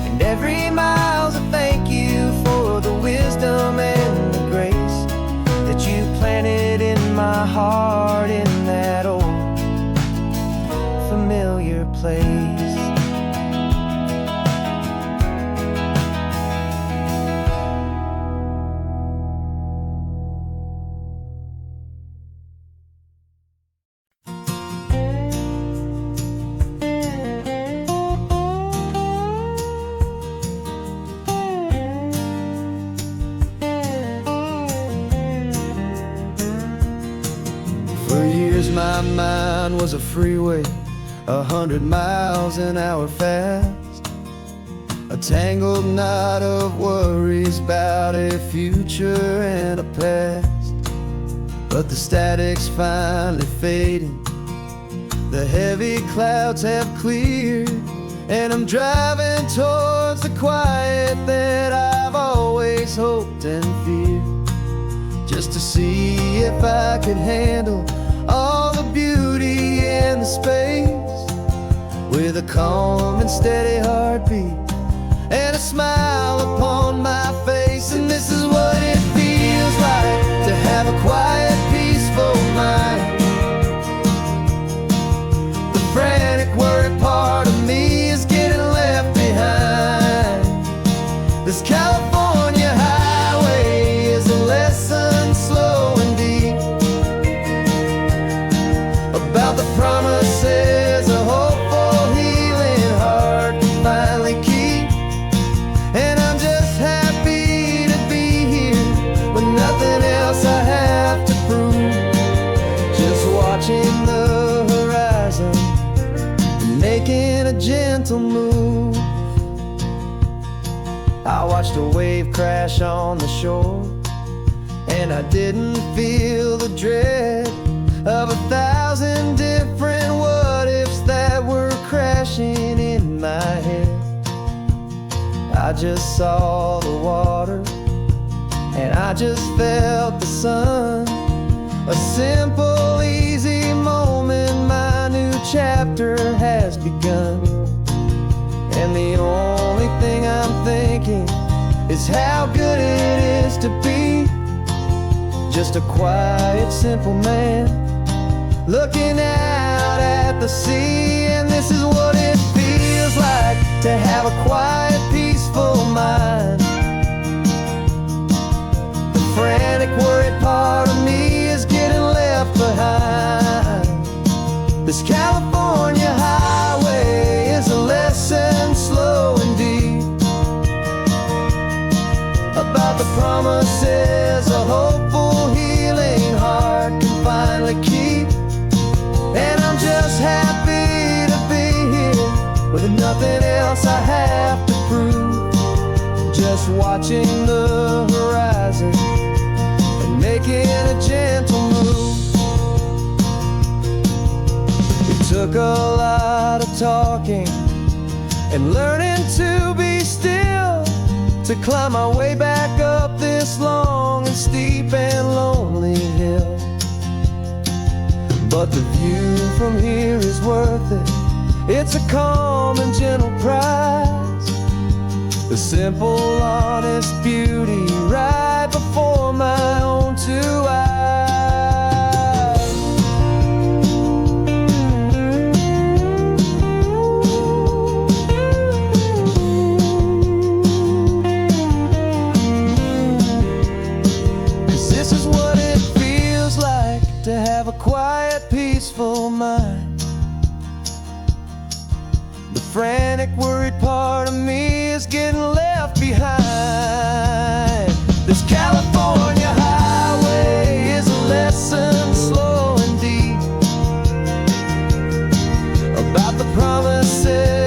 And every mile's a thank you for the wisdom and the grace that you planted in my heart in that old familiar place. For years my mind was a freeway, 100 miles an hour fast, a tangled knot of worries about a future and a past. But the static's finally fading, the heavy clouds have cleared, and I'm driving towards the quiet that I've always hoped and feared, just to see if I could handle all the beauty and the space, with a calm and steady heartbeat and a smile upon my face. And this is what it feels like to have a quiet, peaceful mind. The frantic, worried part of me is getting left behind. This California highway is a lesson slow and deep about the promises a hopeful, healing heart can finally keep. And I'm just happy to be here with nothing else I have to prove, just watching the horizon and making a gentle move. I watched a wave crash on the shore, and I didn't feel the dread of 1,000 different what ifs that were crashing in my I just saw the water, and I just felt the sun. A simple, easy moment, my new chapter has begun. And the only thing I'm thinking is how good it is to be just a quiet, simple man looking out at the sea. And this is what it feels like to have a quiet, peaceful mind. The frantic, worried part of me is getting left behind. This California highway is a lesson slow and deep about the promises a hopeful, healing heart can finally keep. And I'm just happy to be here with nothing else I have to prove, just watching the horizon and making a gentle move. It took a lot of talking and learning to be still to climb my way back up this long and steep and lonely hill. But the view from here is worth it. It's a calm and gentle prize, the simple, honest beauty right before my own two eyes. This is what it feels like to have a quiet, peaceful mind. The frantic, worried part of me is getting left behind. This California highway is a lesson slow and deep about the promises